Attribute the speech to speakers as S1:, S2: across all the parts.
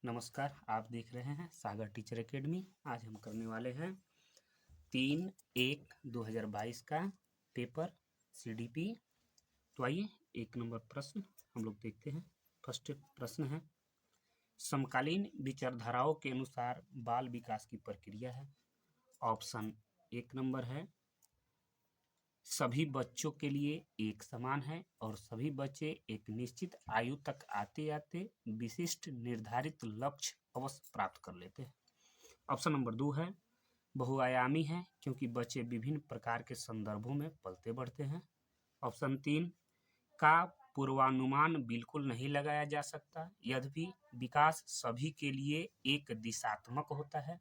S1: नमस्कार, आप देख रहे हैं सागर टीचर एकेडमी। आज हम करने वाले हैं 3/1/2022 का पेपर CDP। तो आइए 1 नंबर प्रश्न हम लोग देखते हैं। फर्स्ट प्रश्न है, समकालीन विचारधाराओं के अनुसार बाल विकास की प्रक्रिया है। ऑप्शन 1 नंबर है, सभी बच्चों के लिए एक समान है और सभी बच्चे एक निश्चित आयु तक आते आते विशिष्ट निर्धारित लक्ष्य अवश्य प्राप्त कर लेते हैं। ऑप्शन नंबर 2 है, बहुआयामी है क्योंकि बच्चे विभिन्न प्रकार के संदर्भों में पलते बढ़ते हैं। ऑप्शन 3 का पूर्वानुमान बिल्कुल नहीं लगाया जा सकता, यद्यपि विकास सभी के लिए एक दिशात्मक होता है।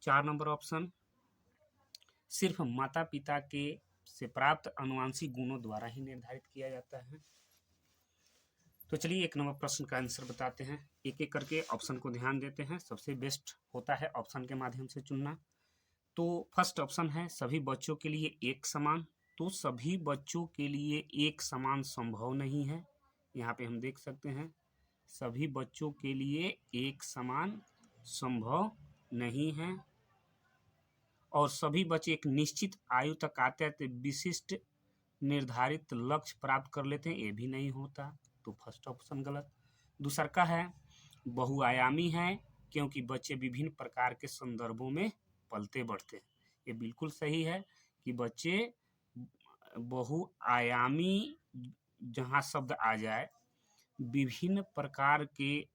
S1: 4 नंबर ऑप्शन, सिर्फ माता पिता के से प्राप्त आनुवंशिक गुणों द्वारा ही निर्धारित किया जाता है। तो चलिए 1 नंबर प्रश्न का आंसर बताते हैं। एक एक करके ऑप्शन को ध्यान देते हैं। सबसे बेस्ट होता है ऑप्शन के माध्यम से चुनना। तो फर्स्ट ऑप्शन है, सभी बच्चों के लिए एक समान। तो सभी बच्चों के लिए एक समान संभव नहीं है। यहाँ पे हम देख सकते हैं, सभी बच्चों के लिए एक समान संभव नहीं है और सभी बच्चे एक निश्चित आयु तक आते आते विशिष्ट निर्धारित लक्ष्य प्राप्त कर लेते हैं, ये भी नहीं होता। तो फर्स्ट ऑप्शन गलत। दूसरा का है, बहुआयामी है क्योंकि बच्चे विभिन्न प्रकार के संदर्भों में पलते बढ़ते हैं, ये बिल्कुल सही है कि बच्चे बहुआयामी जहाँ शब्द आ जाए, विभिन्न प्रकार के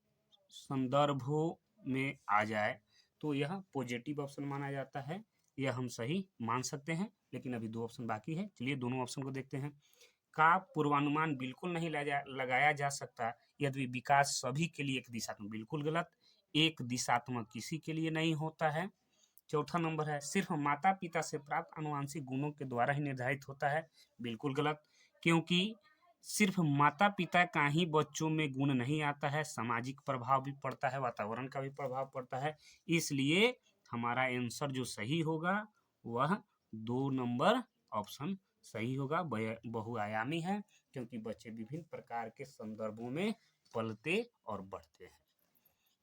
S1: संदर्भों में आ जाए तो यह पॉजिटिव ऑप्शन माना जाता है, यह हम सही मान सकते हैं। लेकिन अभी 2 ऑप्शन बाकी है, चलिए दोनों ऑप्शन को देखते हैं। का पूर्वानुमान बिल्कुल नहीं लगाया जा सकता, यदि विकास सभी के लिए एक दिशात्मक, बिल्कुल गलत। एक दिशात्मक किसी के लिए नहीं होता है। चौथा नंबर है, सिर्फ माता पिता से प्राप्त आनुवंशिक गुणों के द्वारा ही निर्धारित होता है, बिल्कुल गलत। क्योंकि सिर्फ माता पिता का ही बच्चों में गुण नहीं आता है, सामाजिक प्रभाव भी पड़ता है, वातावरण का भी प्रभाव पड़ता है। इसलिए हमारा आंसर जो सही होगा वह 2 नंबर ऑप्शन सही होगा। बहुआयामी है क्योंकि बच्चे विभिन्न प्रकार के संदर्भों में पलते और बढ़ते हैं।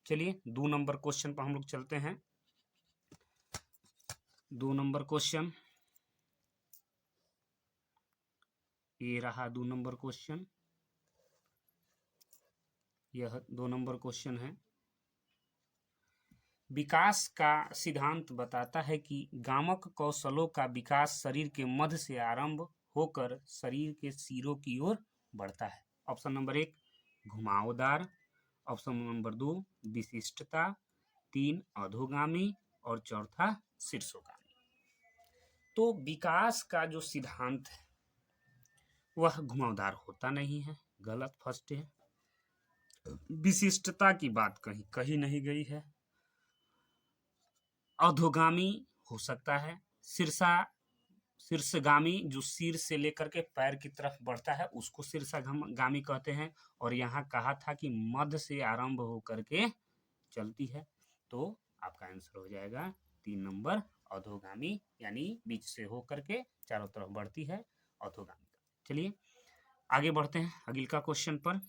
S1: चलिए 2 नंबर क्वेश्चन पर हम लोग चलते हैं। 2 नंबर क्वेश्चन, ये रहा 2 नंबर क्वेश्चन। यह 2 नंबर क्वेश्चन है, विकास का सिद्धांत बताता है कि गामक कौशलों का विकास शरीर के मध्य से आरंभ होकर शरीर के सिरों की ओर बढ़ता है। ऑप्शन नंबर 1 घुमावदार, ऑप्शन नंबर 2 विशिष्टता, 3 अधोगामी और चौथा शीर्षोगामी। तो विकास का जो सिद्धांत है वह घुमावदार होता नहीं है, गलत फर्स्ट है। विशिष्टता की बात कही नहीं गई है। अधोगामी हो सकता है, शीर्षगामी जो सिर से लेकर के पैर की तरफ बढ़ता है उसको शीर्षगामी कहते हैं। और यहाँ कहा था कि मध्य से आरंभ होकर के चलती है, तो आपका आंसर हो जाएगा 3 नंबर अधोगामी, यानी बीच से होकर के चारों तरफ बढ़ती है, अधोगामी का। चलिए आगे बढ़ते हैं अगले का क्वेश्चन पर।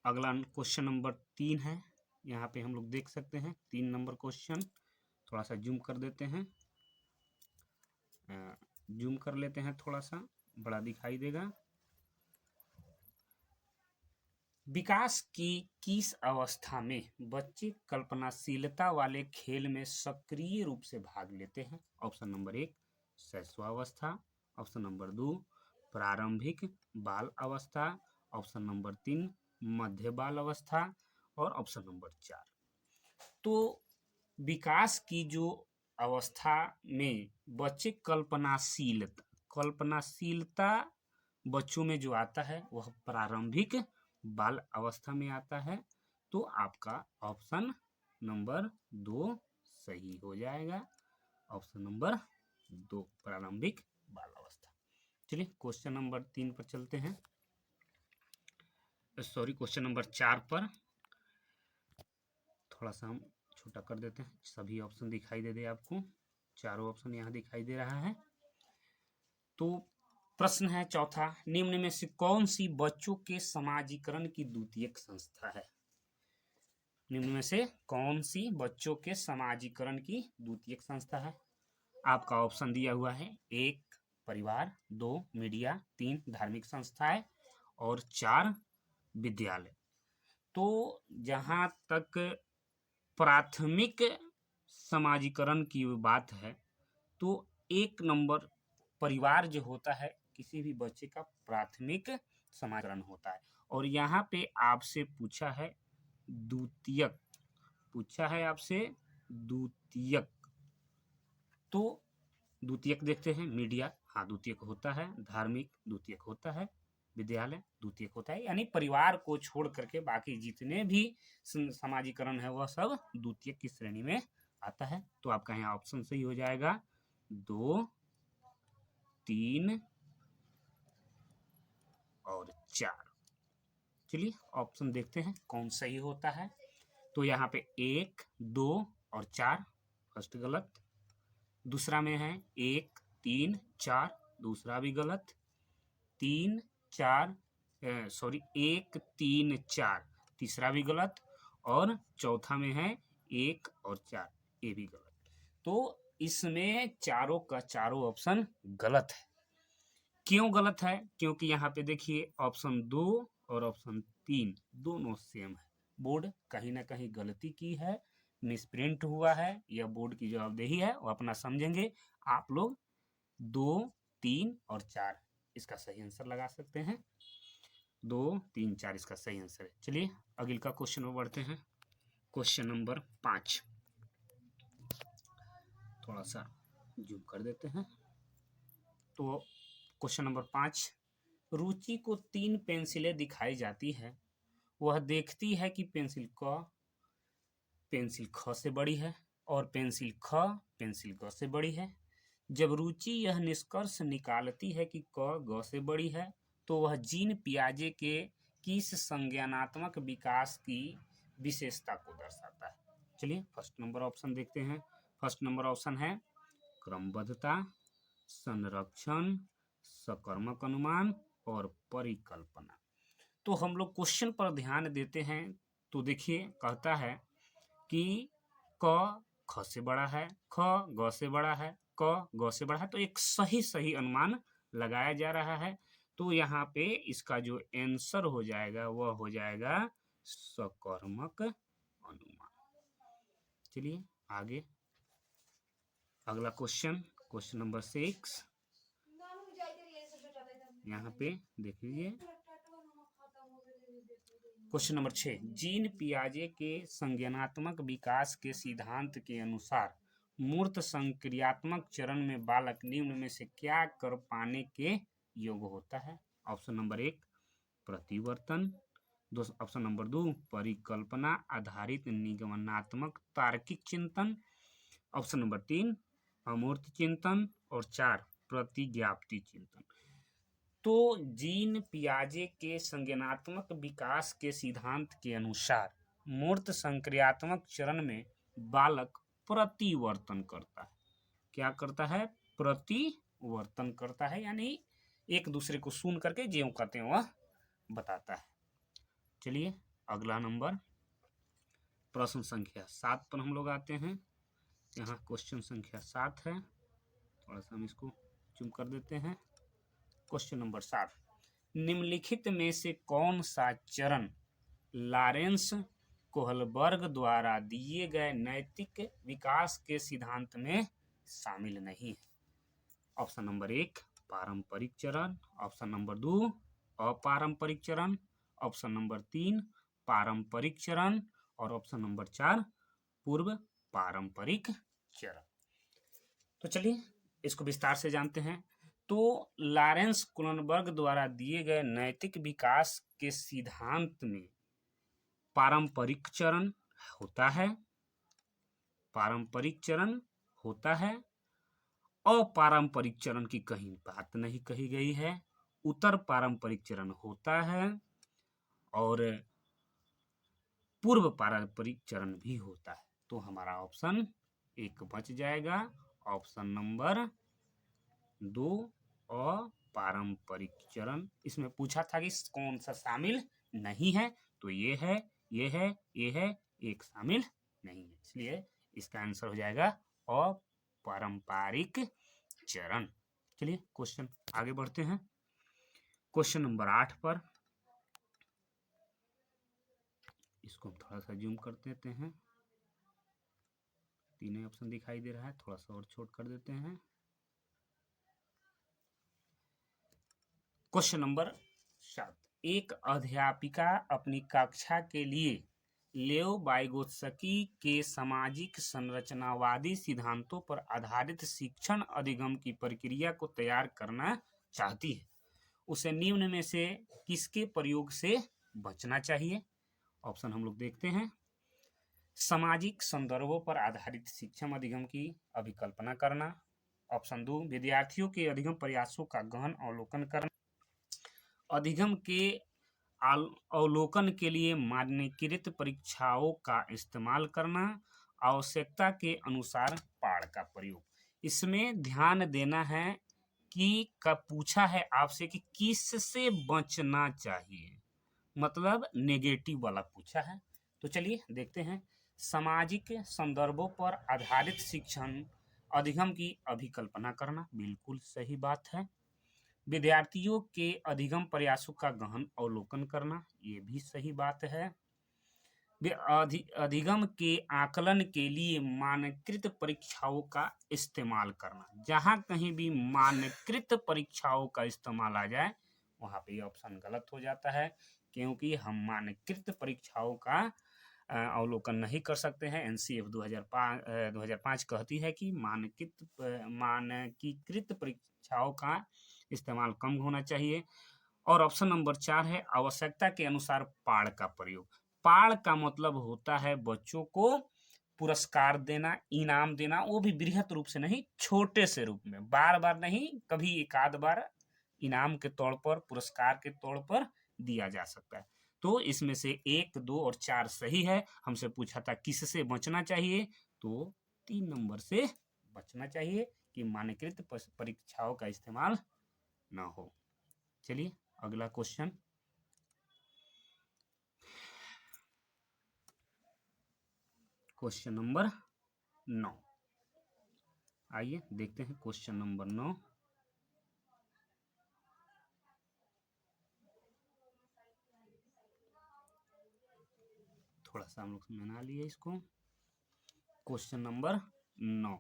S1: अगला क्वेश्चन नंबर 3 है, यहाँ पे हम लोग देख सकते हैं 3 नंबर क्वेश्चन। थोड़ा सा जूम कर देते हैं, जूम कर लेते हैं, थोड़ा सा बड़ा दिखाई देगा। विकास की किस अवस्था में बच्चे कल्पनाशीलता वाले खेल में सक्रिय रूप से भाग लेते हैं? ऑप्शन नंबर 1 शैशवावस्था, ऑप्शन नंबर 2 प्रारंभिक बाल अवस्था, ऑप्शन नंबर 3 मध्य बाल अवस्था और ऑप्शन नंबर 4। तो विकास की जो अवस्था में बच्चे कल्पनाशीलता बच्चों में जो आता है वह प्रारंभिक बाल अवस्था में आता है। तो आपका ऑप्शन नंबर 2 सही हो जाएगा, ऑप्शन नंबर 2 प्रारंभिक बाल अवस्था। चलिए क्वेश्चन नंबर 3 पर चलते हैं, सॉरी क्वेश्चन नंबर 4 पर। थोड़ा सा हम छोटा कर देते हैं, सभी ऑप्शन दिखाई दे आपको, चारों ऑप्शन यहाँ दिखाई दे रहा है। तो प्रश्न है चौथा, निम्न में से कौन सी बच्चों के समाजीकरण की द्वितीयक संस्था है? निम्न में से कौन सी बच्चों के समाजीकरण की द्वितीयक संस्था है? आपका ऑप्शन दिया हुआ है 1 परिवार, 2 मीडिया, 3 धार्मिक संस्थाएं और 4 विद्यालय। तो जहाँ तक प्राथमिक समाजीकरण की बात है तो 1 नंबर परिवार जो होता है किसी भी बच्चे का प्राथमिक समाजीकरण होता है। और यहाँ पे आपसे पूछा है द्वितीयक, पूछा है आपसे द्वितीयक, तो द्वितीयक देखते हैं। मीडिया, हाँ द्वितीयक होता है। धार्मिक द्वितीयक होता है। विद्यालय द्वितीयक होता है। यानी परिवार को छोड़ करके बाकी जितने भी समाजीकरण है वह सब द्वितीयक की श्रेणी में आता है। तो आपका यहाँ ऑप्शन सही हो जाएगा 2, 3 और 4। चलिए ऑप्शन देखते हैं कौन सही होता है। तो यहाँ पे 1, 2 और 4 फर्स्ट गलत। दूसरा में है 1, 3, 4, दूसरा भी गलत। 3, 4 सॉरी 1, 3, 4 तीसरा भी गलत। और चौथा में है 1 और 4, ये भी गलत। तो इसमें चारों का चारों ऑप्शन गलत है। क्यों गलत है? क्योंकि यहाँ पे देखिए ऑप्शन 2 और ऑप्शन 3 दोनों सेम है। बोर्ड कहीं ना कहीं गलती की है, मिसप्रिंट हुआ है, यह बोर्ड की जवाबदेही है, वो अपना समझेंगे। आप लोग 2, 3 और 4 इसका सही आंसर लगा सकते हैं। 2, 3, 4 इसका सही आंसर है। चलिए अगले का क्वेश्चन में बढ़ते हैं। क्वेश्चन नंबर 5, थोड़ा सा जूम कर देते हैं। तो क्वेश्चन नंबर 5, रुचि को 3 पेंसिलें दिखाई जाती है। वह देखती है कि पेंसिल ख से बड़ी है और पेंसिल ख पेंसिल ग से बड़ी है। जब रुचि यह निष्कर्ष निकालती है कि क ग से बड़ी है तो वह जीन पियाजे के किस संज्ञानात्मक विकास की विशेषता को दर्शाता है? चलिए फर्स्ट नंबर ऑप्शन देखते हैं। फर्स्ट नंबर ऑप्शन है क्रमबद्धता, संरक्षण, सकर्मक अनुमान और परिकल्पना। तो हम लोग क्वेश्चन पर ध्यान देते हैं तो देखिए कहता है कि क ख से बड़ा है, ख ग से बड़ा है, क ग से बड़ा है। तो एक सही अनुमान लगाया जा रहा है। तो यहाँ पे इसका जो आंसर हो जाएगा वह हो जाएगा सकर्मक अनुमान। चलिए आगे अगला क्वेश्चन नंबर 6, यहाँ पे देख लीजिए क्वेश्चन नंबर 6, जीन पियाजे के संज्ञानात्मक विकास के सिद्धांत के अनुसार मूर्त संक्रियात्मक चरण में बालक निम्न में से क्या कर पाने के योग्य होता है? ऑप्शन नंबर 1 प्रतिवर्तन, ऑप्शन नंबर 2 परिकल्पना आधारित निगमनात्मक तार्किक चिंतन, ऑप्शन नंबर 3 अमूर्त चिंतन और 4 प्रतिज्ञाप्ति चिंतन। तो जीन पियाजे के संज्ञानात्मक विकास के सिद्धांत के अनुसार मूर्त संक्रियात्मक चरण में बालक प्रतिवर्तन करता है। क्या करता है? प्रतिवर्तन करता है, यानी एक दूसरे को सुन करके ज्यों कहते हैं वह बताता है। चलिए अगला नंबर प्रश्न संख्या 7 पर हम लोग आते हैं। यहाँ क्वेश्चन संख्या 7 है, थोड़ा सा हम इसको जूम कर देते हैं। क्वेश्चन नंबर 7, निम्नलिखित में से कौन सा चरण लॉरेंस कोहलबर्ग द्वारा दिए गए नैतिक विकास के सिद्धांत में शामिल नहीं है? ऑप्शन नंबर 1 पारंपरिक चरण, ऑप्शन नंबर 2 अपारंपरिक चरण, ऑप्शन नंबर 3 पारंपरिक चरण और ऑप्शन नंबर 4 पूर्व पारंपरिक चरण। तो चलिए इसको विस्तार से जानते हैं। तो लॉरेंस कोहलबर्ग द्वारा दिए गए नैतिक विकास के सिद्धांत में पारंपरिक चरण होता है, पारंपरिक चरण होता है, अपारंपरिक चरण की कहीं बात नहीं कही गई है, उत्तर पारंपरिक चरण होता है और पूर्व पारंपरिक चरण भी होता है। तो हमारा ऑप्शन 1 बच जाएगा, ऑप्शन नंबर 2 अपारंपरिक चरण। इसमें पूछा था कि कौन सा शामिल नहीं है, तो ये है, ये है, ये है, एक शामिल नहीं है, इसलिए इसका आंसर हो जाएगा अपारंपरिक चरण। चलिए क्वेश्चन आगे बढ़ते हैं। क्वेश्चन नंबर 8 पर, इसको हम थोड़ा सा जूम कर देते हैं, तीनों ऑप्शन दिखाई दे रहा है, थोड़ा सा और छोट कर देते हैं। क्वेश्चन नंबर 7, एक अध्यापिका अपनी कक्षा के लिए लेओ वाइगोत्स्की के सामाजिक संरचनावादी सिद्धांतों पर आधारित शिक्षण अधिगम की प्रक्रिया को तैयार करना चाहती है। उसे निम्न में से किसके प्रयोग से बचना चाहिए? ऑप्शन हम लोग देखते हैं। सामाजिक संदर्भों पर आधारित शिक्षण अधिगम की अभिकल्पना करना। ऑप्शन 2, विद्यार्थियों के अधिगम प्रयासों का गहन अवलोकन करना। अधिगम के अवलोकन के लिए मानकीकृत परीक्षाओं का इस्तेमाल करना। आवश्यकता के अनुसार पाठ का प्रयोग। इसमें ध्यान देना है कि कब पूछा है आपसे कि किससे बचना चाहिए, मतलब नेगेटिव वाला पूछा है। तो चलिए देखते हैं। सामाजिक संदर्भों पर आधारित शिक्षण अधिगम की अभिकल्पना करना, बिल्कुल सही बात है। विद्यार्थियों के अधिगम प्रयासों का गहन अवलोकन करना, ये भी सही बात है। अधिगम के आकलन के लिए मानकीकृत परीक्षाओं का इस्तेमाल करना। जहां कहीं भी मानकीकृत परीक्षाओं का इस्तेमाल आ जाए वहां पे ऑप्शन गलत हो जाता है, क्योंकि हम मानकीकृत परीक्षाओं का अवलोकन नहीं कर सकते हैं। एनसीएफ 2005 कहती है कि मानकीकृत परीक्षाओं का इस्तेमाल कम होना चाहिए। और ऑप्शन नंबर 4 है आवश्यकता के अनुसार पाठ का प्रयोग। पाठ का मतलब होता है बच्चों को पुरस्कार देना, इनाम देना, वो भी बृहत रूप से नहीं, छोटे से रूप में, बार बार नहीं, कभी एक आध बार इनाम के तौर पर, पुरस्कार के तौर पर दिया जा सकता है। तो इसमें से 1, 2 और 4 सही है। हमसे पूछा था किससे बचना चाहिए, तो 3 नंबर से बचना चाहिए कि मानकीकृत परीक्षाओं का इस्तेमाल ना हो। चलिए अगला क्वेश्चन, क्वेश्चन नंबर 9। आइए देखते हैं क्वेश्चन नंबर 9। थोड़ा सा हम लोग बना लिए इसको। क्वेश्चन नंबर 9,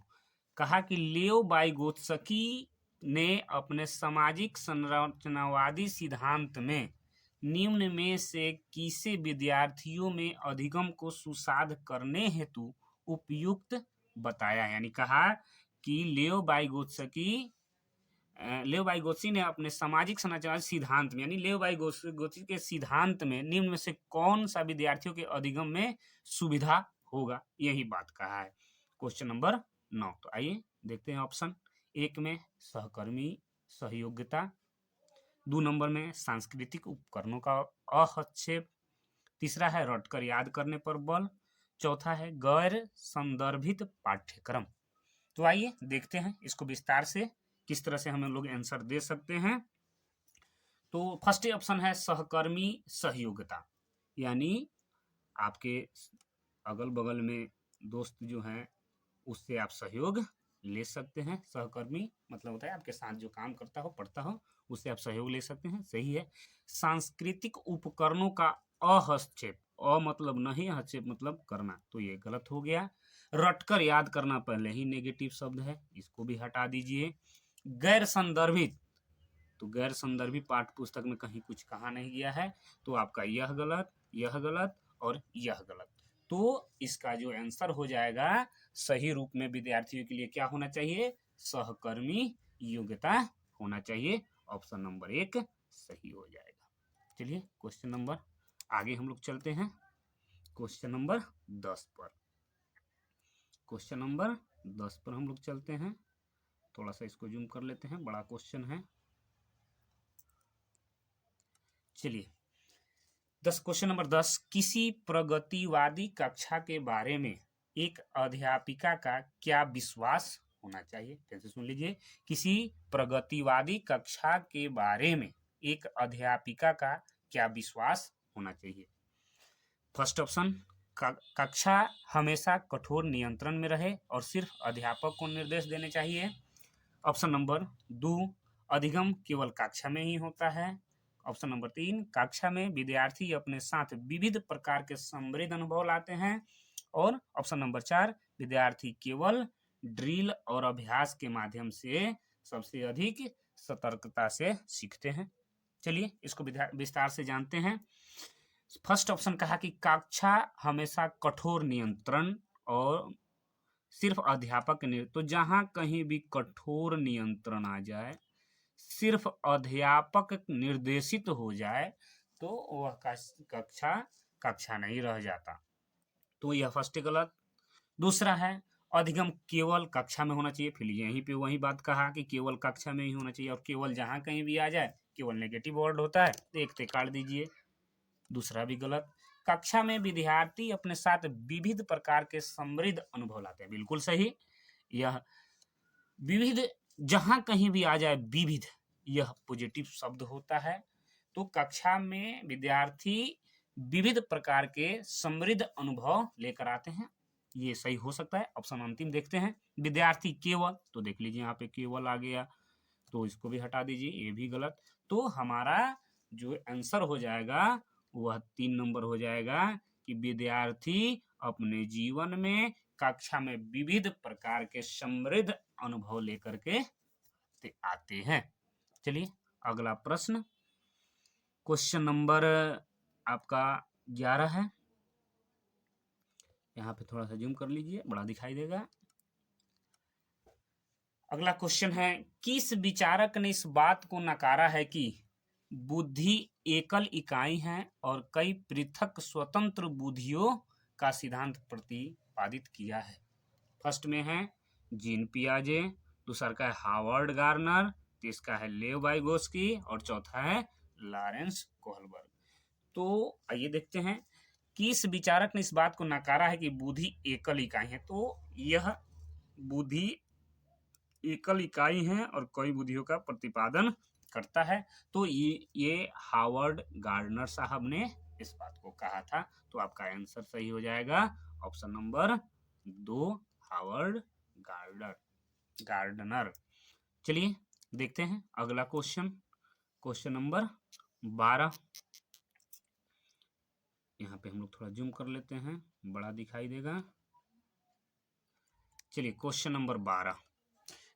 S1: कहा कि लेओ वाइगोत्स्की ने अपने सामाजिक संरचनावादी सिद्धांत में निम्न में से किसे विद्यार्थियों में अधिगम को सुसाध करने हेतु उपयुक्त बताया। यानी कहा कि लेओ वाइगोत्स्की ने अपने सामाजिक संरचनावादी सिद्धांत में, यानी लेओ वाइगोत्स्की के सिद्धांत में निम्न में से कौन सा विद्यार्थियों के अधिगम में सुविधा होगा, यही बात कहा है। Question number 9। तो आइए देखते हैं ऑप्शन। 1 में सहकर्मी सहयोगिता, 2 नंबर में सांस्कृतिक उपकरणों का अहक्षेप, तीसरा है रटकर याद करने पर बल, चौथा है गैर संदर्भित पाठ्यक्रम। तो आइए देखते हैं इसको विस्तार से किस तरह से हम लोग आंसर दे सकते हैं। तो फर्स्ट ऑप्शन है सहकर्मी सहयोगिता, यानी आपके अगल बगल में दोस्त जो हैं उससे आप सहयोग ले सकते हैं। सहकर्मी मतलब होता है आपके साथ जो काम करता हो, पढ़ता हो, उससे आप सहयोग ले सकते हैं, सही है। सांस्कृतिक उपकरणों का अहक्षेप, मतलब नहीं, हस्तक्षेप मतलब करना, तो ये गलत हो गया। रटकर याद करना पहले ही नेगेटिव शब्द है, इसको भी हटा दीजिए। गैर संदर्भित, तो गैर संदर्भी पाठ्य पुस्तक में कहीं कुछ कहा नहीं गया है, तो आपका यह गलत, यह गलत और यह गलत। तो इसका जो आंसर हो जाएगा सही रूप में विद्यार्थियों के लिए क्या होना चाहिए, सहकर्मी योग्यता होना चाहिए। ऑप्शन नंबर 1 सही हो जाएगा। चलिए क्वेश्चन नंबर आगे हम लोग चलते हैं, क्वेश्चन नंबर 10 पर। क्वेश्चन नंबर 10 पर हम लोग चलते हैं, थोड़ा सा इसको जूम कर लेते हैं, बड़ा क्वेश्चन है। चलिए क्वेश्चन नंबर 10, किसी प्रगतिवादी कक्षा के बारे में एक अध्यापिका का क्या विश्वास होना चाहिए। फिर से सुन लीजिए, किसी प्रगतिवादी कक्षा के बारे में एक अध्यापिका का क्या विश्वास होना चाहिए। फर्स्ट ऑप्शन कक्षा हमेशा कठोर नियंत्रण में रहे और सिर्फ अध्यापक को निर्देश देने चाहिए। ऑप्शन नंबर 2, अधिगम केवल कक्षा में ही होता है। ऑप्शन नंबर 3, कक्षा में विद्यार्थी अपने साथ विविध प्रकार के समृद्ध अनुभव लाते हैं। और ऑप्शन नंबर 4, विद्यार्थी केवल ड्रिल और अभ्यास के माध्यम से सबसे अधिक सतर्कता से सीखते हैं। चलिए इसको विस्तार से जानते हैं। फर्स्ट ऑप्शन कहा कि कक्षा हमेशा कठोर नियंत्रण और सिर्फ अध्यापक तो जहां कहीं भी कठोर नियंत्रण आ जाए, सिर्फ अध्यापक निर्देशित हो जाए तो वह कक्षा नहीं रह जाता, तो यह फर्स्ट गलत। दूसरा है अधिगम केवल कक्षा में होना चाहिए, फिर यहीं पे वही बात कहा कि केवल कक्षा में ही होना चाहिए और केवल जहां कहीं भी आ जाए केवल नेगेटिव वर्ड होता है, तो एक काट दीजिए। दूसरा भी गलत। कक्षा में विद्यार्थी अपने साथ विविध प्रकार के समृद्ध अनुभव लाते हैं, बिल्कुल सही। यह विविध जहां कहीं भी आ जाए विविध, यह पॉजिटिव शब्द होता है। तो कक्षा में विद्यार्थी विविध प्रकार के समृद्ध अनुभव लेकर आते हैं, ये सही हो सकता है। ऑप्शन अंतिम देखते हैं। विद्यार्थी केवल, तो देख लीजिए यहाँ पे केवल आ गया, तो इसको भी हटा दीजिए, ये भी गलत। तो हमारा जो आंसर हो जाएगा वह 3 नंबर हो जाएगा कि विद्यार्थी अपने जीवन में कक्षा में विविध प्रकार के समृद्ध अनुभव लेकर के आते हैं। चलिए अगला प्रश्न, क्वेश्चन नंबर आपका 11 है। यहाँ पे थोड़ा सा जूम कर लीजिए, बड़ा दिखाई देगा। अगला क्वेश्चन है, किस विचारक ने इस बात को नकारा है कि बुद्धि एकल इकाई है और कई पृथक स्वतंत्र बुद्धियों का सिद्धांत प्रतिपादित किया है? फर्स्ट में है जीन पियाजे, दूसरा का है हावर्ड गार्नर, तीसरा है लेव वाइगोस्की और चौथा है लॉरेंस कोहलबर्ग। तो आइए देखते हैं किस विचारक ने इस बात को नकारा है कि बुद्धि एकल इकाई है। तो यह बुद्धि एकल इकाई है और कई बुद्धियों का प्रतिपादन करता है, तो ये हावर्ड गार्डनर साहब ने इस बात को कहा था। तो आपका आंसर सही हो जाएगा ऑप्शन नंबर 2, हावर्ड गार्डनर। चलिए देखते हैं अगला क्वेश्चन, क्वेश्चन नंबर 12। यहाँ पे हम लोग थोड़ा जूम कर लेते हैं, बड़ा दिखाई देगा। चलिए क्वेश्चन नंबर 12,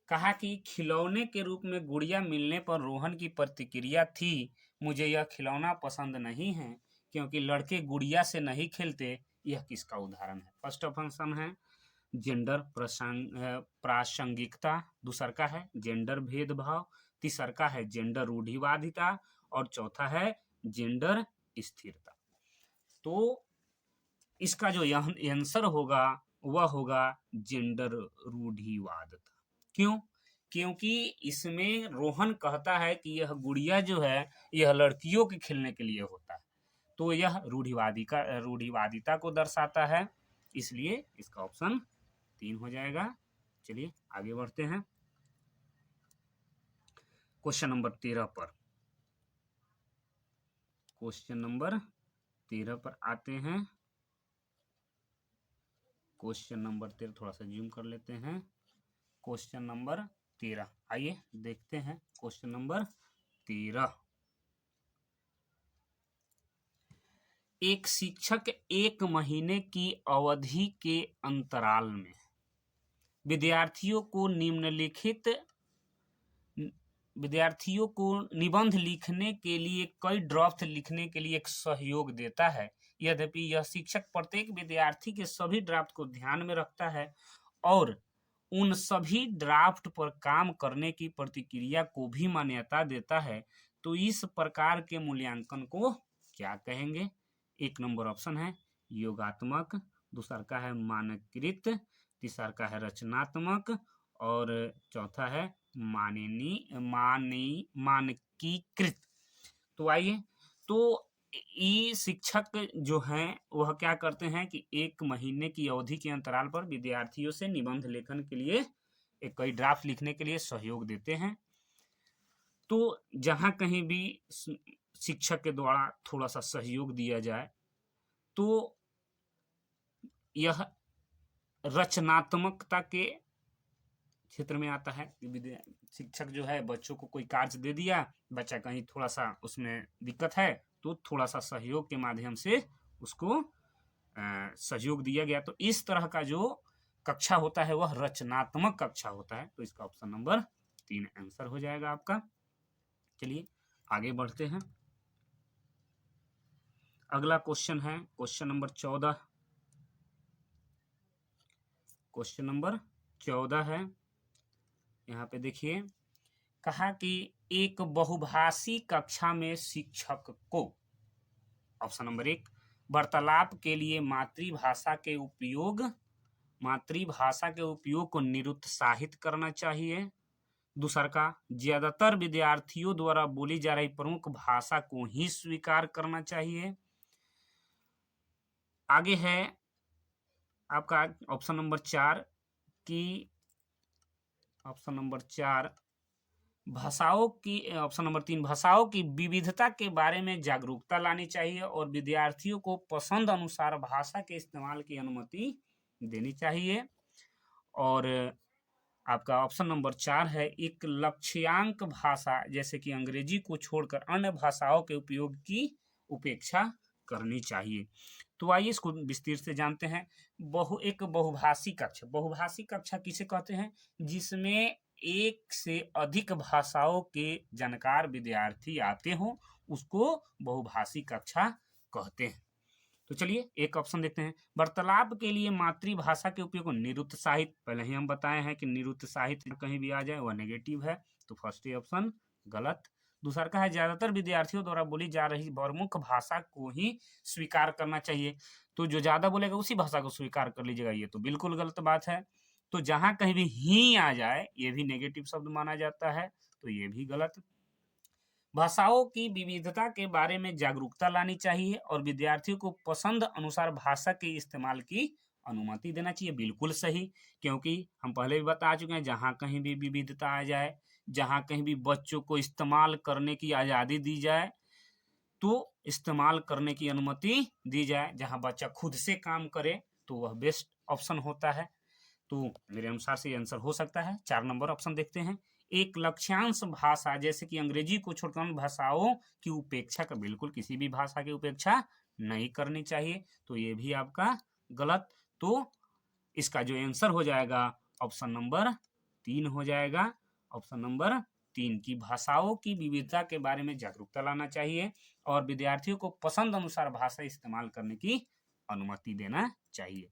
S1: कहा कि खिलौने के रूप में गुड़िया मिलने पर रोहन की प्रतिक्रिया थी, मुझे यह खिलौना पसंद नहीं है क्योंकि लड़के गुड़िया से नहीं खेलते। यह किसका उदाहरण है? फर्स्ट ऑप्शन है जेंडर प्रासंगिकता, दूसरा का है जेंडर भेदभाव, तीसरा का है जेंडर रूढ़िवादिता और चौथा है जेंडर स्थिरता। तो इसका जो आंसर होगा वह होगा जेंडर रूढ़िवादिता। क्यों? क्योंकि इसमें रोहन कहता है कि यह गुड़िया जो है यह लड़कियों के खेलने के लिए होता है, तो यह रूढ़िवादिता को दर्शाता है, इसलिए इसका ऑप्शन 3 हो जाएगा। चलिए आगे बढ़ते हैं क्वेश्चन नंबर 13 पर। क्वेश्चन नंबर 13 पर आते हैं। क्वेश्चन नंबर 13 थोड़ा सा जूम कर लेते हैं। क्वेश्चन नंबर 13, आइए देखते हैं क्वेश्चन नंबर 13। एक शिक्षक 1 महीने की अवधि के अंतराल में विद्यार्थियों को निबंध लिखने के लिए कई ड्राफ्ट लिखने के लिए एक सहयोग देता है। यद्यपि यह शिक्षक प्रत्येक विद्यार्थी के सभी ड्राफ्ट को ध्यान में रखता है और उन सभी ड्राफ्ट पर काम करने की प्रतिक्रिया को भी मान्यता देता है, तो इस प्रकार के मूल्यांकन को क्या कहेंगे? 1 नंबर ऑप्शन है योगात्मक, दूसरा का है मानकीकृत, तीसरा का है रचनात्मक और चौथा है मानकीकृत। तो आइए, तो ये शिक्षक जो हैं वह क्या करते हैं कि 1 महीने की अवधि के अंतराल पर विद्यार्थियों से निबंध लेखन के लिए कई ड्राफ्ट लिखने के लिए सहयोग देते हैं। तो जहां कहीं भी शिक्षक के द्वारा थोड़ा सा सहयोग दिया जाए तो यह रचनात्मकता के क्षेत्र में आता है। शिक्षक जो है बच्चों को कोई कार्य दे दिया, बच्चा कहीं थोड़ा सा उसमें दिक्कत है तो थोड़ा सा सहयोग के माध्यम से उसको सहयोग दिया गया। तो इस तरह का जो कक्षा होता है वह रचनात्मक कक्षा होता है। तो इसका ऑप्शन नंबर 3 आंसर हो जाएगा आपका। चलिए आगे बढ़ते हैं। अगला क्वेश्चन है क्वेश्चन नंबर 14। क्वेश्चन नंबर 14 है, यहाँ पे देखिए, कहा कि एक बहुभाषी कक्षा में शिक्षक को, ऑप्शन नंबर 1, वार्तालाप के लिए मातृभाषा के उपयोग को निरुत्साहित करना चाहिए। दूसरा का, ज्यादातर विद्यार्थियों द्वारा बोली जा रही प्रमुख भाषा को ही स्वीकार करना चाहिए। आगे है आपका ऑप्शन नंबर 4 की, ऑप्शन नंबर 4 भाषाओं की, ऑप्शन नंबर 3 भाषाओं की विविधता के बारे में जागरूकता लानी चाहिए और विद्यार्थियों को पसंद अनुसार भाषा के इस्तेमाल की अनुमति देनी चाहिए। और आपका ऑप्शन नंबर 4 है, एक लक्ष्यांक भाषा जैसे कि अंग्रेजी को छोड़कर अन्य भाषाओं के उपयोग की उपेक्षा करनी चाहिए। तो आइए इसको विस्तार से जानते हैं। एक बहुभाषी कक्षा किसे कहते हैं? जिसमें एक से अधिक भाषाओं के जानकार विद्यार्थी आते हों, उसको बहुभाषी कक्षा कहते हैं। तो चलिए एक ऑप्शन देखते हैं, वार्तालाप के लिए मातृभाषा के उपयोग को निरुत्साहित। पहले ही हम बताए हैं कि निरुत्साहित कहीं भी आ जाए वह नेगेटिव है, तो फर्स्ट ऑप्शन गलत। दूसरा का है, ज्यादातर विद्यार्थियों द्वारा बोली जा रही प्रमुख भाषा को ही स्वीकार करना चाहिए। तो जो ज्यादा बोलेगा उसी भाषा को स्वीकार कर लीजिएगा, ये तो बिल्कुल गलत बात है। तो जहां कहीं भी ही आ जाए ये भी नेगेटिव शब्द माना जाता है, तो ये भी गलत। भाषाओं की विविधता के बारे में जागरूकता लानी चाहिए और विद्यार्थियों को पसंद अनुसार भाषा के इस्तेमाल की अनुमति देना चाहिए, बिल्कुल सही। क्योंकि हम पहले भी बता चुके हैं, जहां कहीं भी विविधता आ जाए, जहां कहीं भी बच्चों को इस्तेमाल करने की आज़ादी दी जाए, तो इस्तेमाल करने की अनुमति दी जाए। जहां बच्चा खुद से काम करे तो वह बेस्ट ऑप्शन होता है। तो मेरे अनुसार से आंसर हो सकता है 4 नंबर ऑप्शन। देखते हैं, एक लक्ष्यांश भाषा जैसे कि अंग्रेजी को छोड़कर अन्य भाषाओं की उपेक्षा का, बिल्कुल किसी भी भाषा की उपेक्षा नहीं करनी चाहिए, तो ये भी आपका गलत। तो इसका जो आंसर हो जाएगा ऑप्शन नंबर 3 हो जाएगा। ऑप्शन नंबर 3 की भाषाओं की विविधता के बारे में जागरूकता लाना चाहिए और विद्यार्थियों को पसंद अनुसार भाषा इस्तेमाल करने की अनुमति देना चाहिए।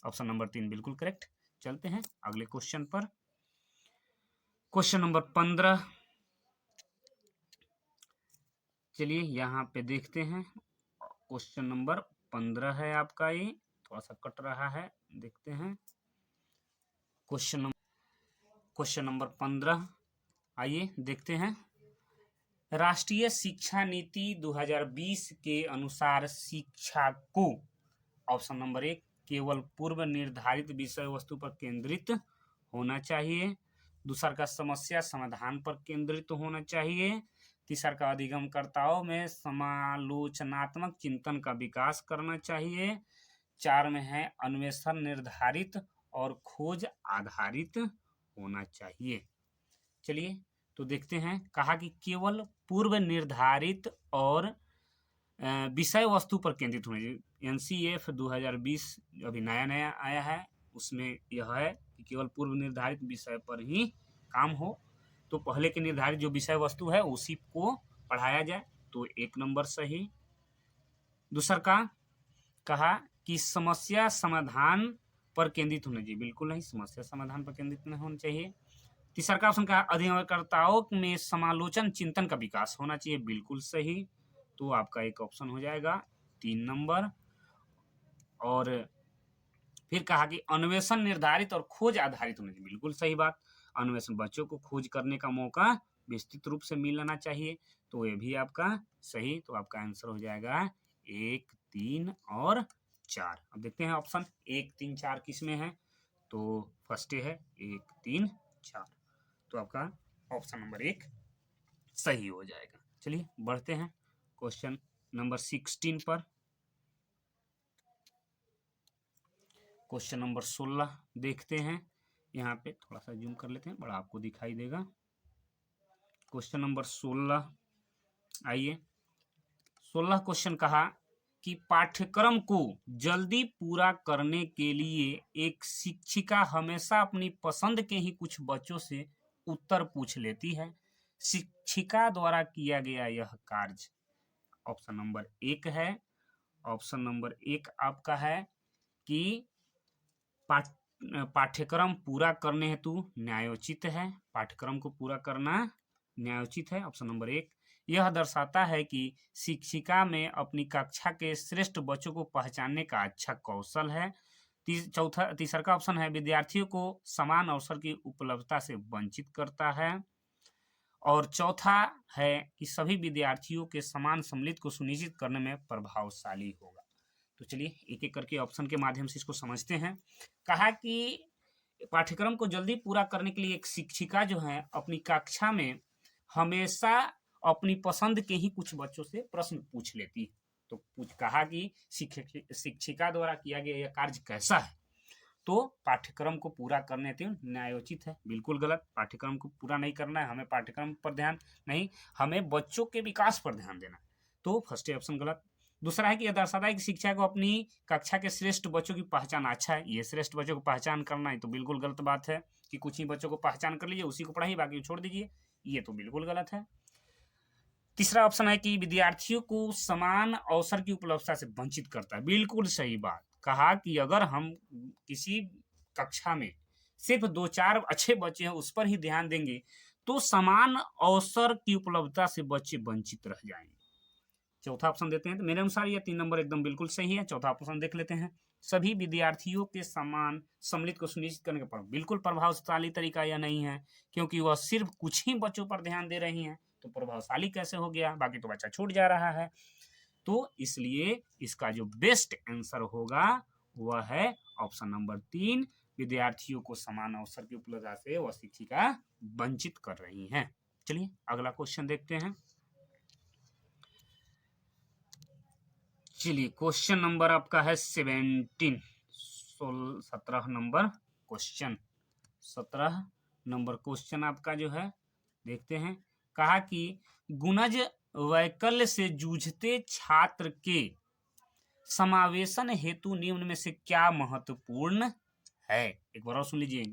S1: ऑप्शन नंबर 3 बिल्कुल करेक्ट। चलते हैं अगले क्वेश्चन पर। क्वेश्चन नंबर 15, चलिए यहाँ पे देखते हैं। क्वेश्चन नंबर 15 है आपका, ये थोड़ा सा कट रहा है, देखते हैं। क्वेश्चन नंबर 15 आइए देखते हैं। राष्ट्रीय शिक्षा नीति 2020 के अनुसार शिक्षा को, ऑप्शन नंबर 1, केवल पूर्व निर्धारित विषय वस्तु पर केंद्रित होना चाहिए। दूसरा का, समस्या समाधान पर केंद्रित होना चाहिए। तीसरा का, अधिगमकर्ताओं में समालोचनात्मक चिंतन का विकास करना चाहिए। 4 में है, अन्वेषण निर्धारित और खोज आधारित होना चाहिए। चलिए तो देखते हैं। कहा कि केवल पूर्व निर्धारित और विषय वस्तु पर केंद्रित होना चाहिए। एनसीएफ 2020 अभी नया आया है, उसमें यह है कि केवल पूर्व निर्धारित विषय पर ही काम हो। तो पहले के निर्धारित जो विषय वस्तु है उसी को पढ़ाया जाए, तो 1 नंबर सही। दूसरा का कहा कि समस्या समाधान पर केंद्रित होना चाहिए, बिल्कुल नहीं, समस्या समाधान पर केंद्रित नहीं होना चाहिए। तीसरा का ऑप्शन कहा, अधिगमकर्ताओं में समालोचन चिंतन का विकास होना चाहिए, बिल्कुल सही। तो आपका एक ऑप्शन हो जाएगा 3 नंबर। और फिर कहा कि अन्वेषण निर्धारित और खोज आधारित होना चाहिए, बिल्कुल सही बात। अन्वेषण, बच्चों को खोज करने का मौका विस्तृत रूप से मिलना चाहिए, तो ये भी आपका सही। तो आपका आंसर हो जाएगा 1, 3 और 4। अब देखते हैं ऑप्शन 1, 3, 4 किस में है। तो फर्स्ट है 1, 3, 4, तो आपका ऑप्शन नंबर 1 सही हो जाएगा। चलिए बढ़ते हैं क्वेश्चन नंबर 16 पर। क्वेश्चन नंबर 16 देखते हैं। यहाँ पे थोड़ा सा जूम कर लेते हैं, बड़ा आपको दिखाई देगा। क्वेश्चन नंबर 16, आइए 16 क्वेश्चन कहा कि पाठ्यक्रम को जल्दी पूरा करने के लिए एक शिक्षिका हमेशा अपनी पसंद के ही कुछ बच्चों से उत्तर पूछ लेती है। शिक्षिका द्वारा किया गया यह कार्य ऑप्शन नंबर 1 है। ऑप्शन नंबर 1 आपका है कि पाठ्यक्रम पूरा करने हेतु न्यायोचित है। पाठ्यक्रम को पूरा करना न्यायोचित है, ऑप्शन नंबर 1। यह दर्शाता है कि शिक्षिका में अपनी कक्षा के श्रेष्ठ बच्चों को पहचानने का अच्छा कौशल है। तीसरा का ऑप्शन है विद्यार्थियों को समान अवसर की उपलब्धता से वंचित करता है। और चौथा है कि सभी विद्यार्थियों के समान सम्मिलित को सुनिश्चित करने में प्रभावशाली होगा। तो चलिए एक एक करके ऑप्शन के माध्यम से इसको समझते हैं। कहा कि पाठ्यक्रम को जल्दी पूरा करने के लिए एक शिक्षिका जो है अपनी कक्षा में हमेशा अपनी पसंद के ही कुछ बच्चों से प्रश्न पूछ लेती है। तो कहा कि शिक्षिका द्वारा किया गया यह कार्य कैसा है, तो पाठ्यक्रम को पूरा करने हेतु न्यायोचित है। बिल्कुल गलत, पाठ्यक्रम को पूरा नहीं करना है, हमें पाठ्यक्रम पर ध्यान नहीं, हमें बच्चों के विकास पर ध्यान देना है। तो फर्स्ट ऑप्शन गलत। दूसरा है कि यह दर्शाता है कि शिक्षा को अपनी कक्षा के श्रेष्ठ बच्चों की पहचान, अच्छा है, ये श्रेष्ठ बच्चों को पहचान करना है तो बिल्कुल गलत बात है कि कुछ ही बच्चों को पहचान कर लीजिए, उसी को पढ़ाइए, बाकी छोड़ दीजिए, ये तो बिल्कुल गलत है। तीसरा ऑप्शन है कि विद्यार्थियों को समान अवसर की उपलब्धता से वंचित करता है, बिल्कुल सही बात। कहा कि अगर हम किसी कक्षा में सिर्फ 2-4 अच्छे बच्चे हैं उस पर ही ध्यान देंगे तो समान अवसर की उपलब्धता से बच्चे वंचित रह जाएंगे। चौथा ऑप्शन देते हैं, तो मेरे अनुसार ये 3 नंबर एकदम बिल्कुल सही है। चौथा ऑप्शन देख लेते हैं, सभी विद्यार्थियों के समान सम्मिलित को सुनिश्चित करने का बिल्कुल प्रभावशाली तरीका यह नहीं है, क्योंकि वह सिर्फ कुछ ही बच्चों पर ध्यान दे रही हैं, तो प्रभावशाली कैसे हो गया, बाकी तो बच्चा छूट जा रहा है। तो इसलिए इसका जो बेस्ट आंसर होगा वह है ऑप्शन नंबर 3, विद्यार्थियों को समान अवसर की उपलब्धता से वह शिक्षिका वंचित कर रही हैं। चलिए अगला क्वेश्चन देखते हैं। चलिए क्वेश्चन नंबर आपका है 17 नंबर क्वेश्चन, 17 नंबर क्वेश्चन आपका जो है देखते हैं। कहा कि गुणज वैकल्य से जूझते छात्र के समावेशन हेतु निम्न में से क्या महत्वपूर्ण है। एक बार और सुन लीजिए,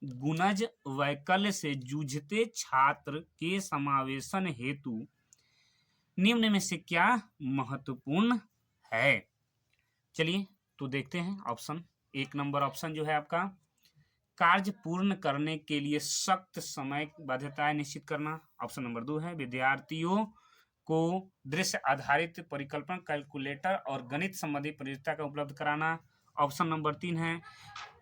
S1: गुणज वैकल्य से जूझते छात्र के समावेशन हेतु निम्न में से क्या महत्वपूर्ण है। चलिए तो देखते हैं ऑप्शन। 1 नंबर ऑप्शन जो है आपका, कार्य पूर्ण करने के लिए सख्त समय बाध्यताएं निश्चित करना। ऑप्शन नंबर 2 है विद्यार्थियों को दृश्य आधारित परिकल्पना, कैलकुलेटर और गणित संबंधी परियोजना का उपलब्ध कराना। ऑप्शन नंबर 3 है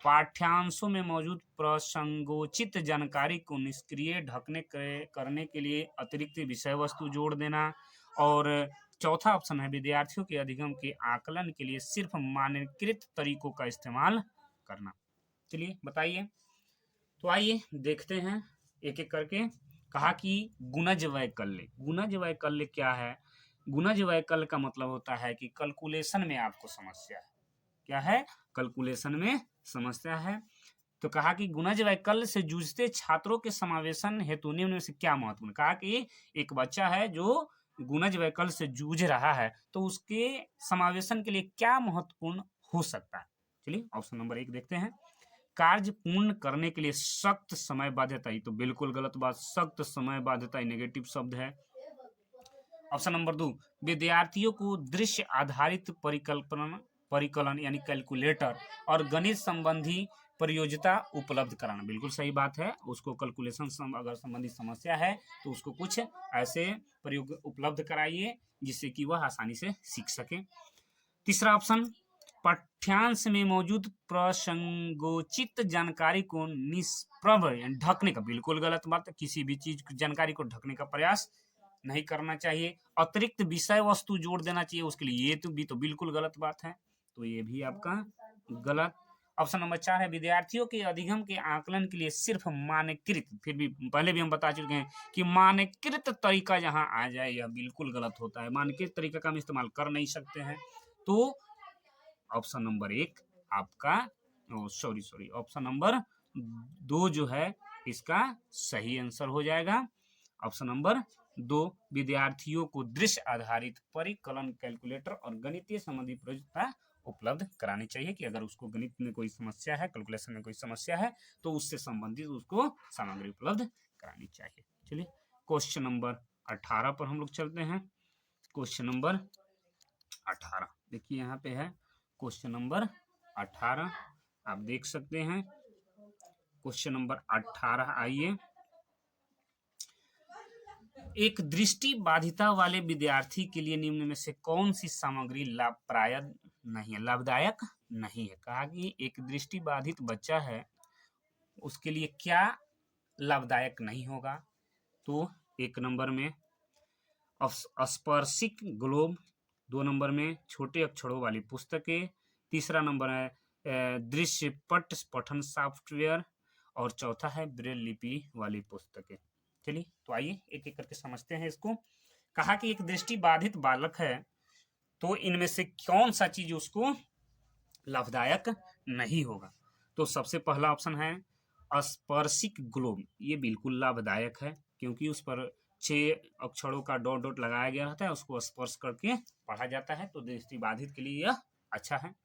S1: पाठ्यांशों में मौजूद प्रसंगोचित जानकारी को निष्क्रिय ढकने करने के लिए अतिरिक्त विषय वस्तु जोड़ देना। और चौथा ऑप्शन है विद्यार्थियों के अधिगम के आकलन के लिए सिर्फ मानकीकृत तरीकों का इस्तेमाल करना। चलिए बताइए, तो आइए देखते हैं एक एक करके। कहा कि गुणज वैकल्य, गुणज वैकल्य क्या है। गुणज वैकल्य का मतलब होता है कि कैलकुलेशन में आपको समस्या है। क्या है, कैलकुलेशन में समस्या है। तो कहा कि गुणज वैकल्य से जूझते छात्रों के समावेशन हेतु निम्न में से क्या महत्वपूर्ण। कहा कि एक बच्चा है जो गुणज वैकल्य से जूझ रहा है, तो उसके समावेशन के लिए क्या महत्वपूर्ण हो सकता है। चलिए ऑप्शन नंबर 1 देखते हैं, कार्य पूर्ण करने के लिए सख्त समय बाध्यता, तो बिल्कुल गलत बात, सख्त समय बाध्यता नेगेटिव शब्द है। ऑप्शन नंबर 2, विद्यार्थियों को दृश्य आधारित परिकलन यानी कैलकुलेटर और गणित संबंधी परियोजना उपलब्ध कराना, बिल्कुल सही बात है। उसको कैलकुलेशन अगर संबंधी समस्या है तो उसको कुछ ऐसे प्रयोग उपलब्ध कराइए जिससे कि वह आसानी से सीख सके। तीसरा ऑप्शन, पाठ्यांश में मौजूद प्रसंगोचित जानकारी को निष्प्रभ ढकने का, बिल्कुल गलत बात है। किसी भी चीज की जानकारी को ढकने का प्रयास नहीं करना चाहिए। अतिरिक्त विषय वस्तु जोड़ देना चाहिए उसके लिए, ये तो भी तो बिल्कुल गलत बात है, तो ये भी आपका गलत। ऑप्शन नंबर 4 है विद्यार्थियों के अधिगम के आकलन के लिए सिर्फ मानकीकृत, फिर भी पहले भी हम बता चुके हैं कि मानकीकृत तरीका जहां आ जाए यह बिल्कुल गलत होता है। मानकीकृत तरीका का हम इस्तेमाल कर नहीं सकते हैं। तो ऑप्शन नंबर 1 आपका सॉरी ऑप्शन नंबर 2 जो है इसका सही आंसर हो जाएगा। ऑप्शन नंबर 2, विद्यार्थियों को दृश्य आधारित परिकलन कैलकुलेटर और गणितीय संबंधी प्रयोज्यता उपलब्ध करानी चाहिए कि अगर उसको गणित में कोई समस्या है, कैलकुलेशन में कोई समस्या है, तो उससे संबंधित उसको सामग्री उपलब्ध करानी चाहिए। चलिए क्वेश्चन नंबर 18 पर हम लोग चलते हैं। क्वेश्चन नंबर 18 देखिए यहाँ पे है क्वेश्चन नंबर 18, आप देख सकते हैं। क्वेश्चन नंबर 18 आइए। एक दृष्टि बाधिता वाले विद्यार्थी के लिए निम्न में से कौन सी सामग्री लाभदायक नहीं है। कहा कि एक दृष्टि बाधित बच्चा है, उसके लिए क्या लाभदायक नहीं होगा। तो 1 नंबर में स्पर्शिक ग्लोब, 2 नंबर में छोटे अक्षरों वाली पुस्तकें, तीसरा नंबर है दृश्य पट पठन सॉफ्टवेयर, और चौथा है ब्रेल लिपि वाली पुस्तकें। चलिए तो आइए एक एक करके समझते हैं इसको। कहा कि एक दृष्टि बाधित बालक है, तो इनमें से कौन सा चीज उसको लाभदायक नहीं होगा। तो सबसे पहला ऑप्शन है स्पर्शिक ग्लोब, ये बिल्कुल लाभदायक है क्योंकि उस पर 6 अक्षरों का डॉट डॉट लगाया गया रहता है, उसको स्पर्श करके पढ़ा जाता है, तो दृष्टि बाधित के लिए यह अच्छा है।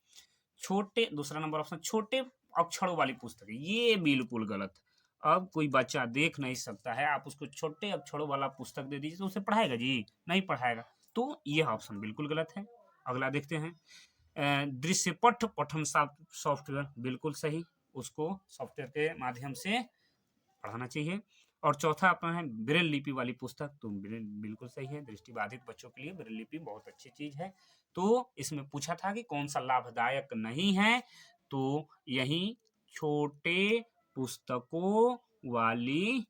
S1: दूसरा नंबर ऑप्शन छोटे अक्षरों वाली पुस्तक, ये बिल्कुल गलत। अब कोई बच्चा देख नहीं सकता है, आप उसको छोटे अक्षरों वाला पुस्तक दे दीजिए तो उसे पढ़ाएगा जी? नहीं पढ़ाएगा, तो यह ऑप्शन बिल्कुल गलत है। अगला देखते हैं दृश्य पठ पठन सॉफ्टवेयर, बिल्कुल सही, उसको सॉफ्टवेयर के माध्यम से पढ़ाना चाहिए। और चौथा अपना है ब्रेल लिपि वाली पुस्तक, तो ब्रेल बिल्कुल सही है, दृष्टिबाधित बच्चों के लिए ब्रेल लिपि बहुत अच्छी चीज है। तो इसमें पूछा था कि कौन सा लाभदायक नहीं है, तो यही छोटे पुस्तकों वाली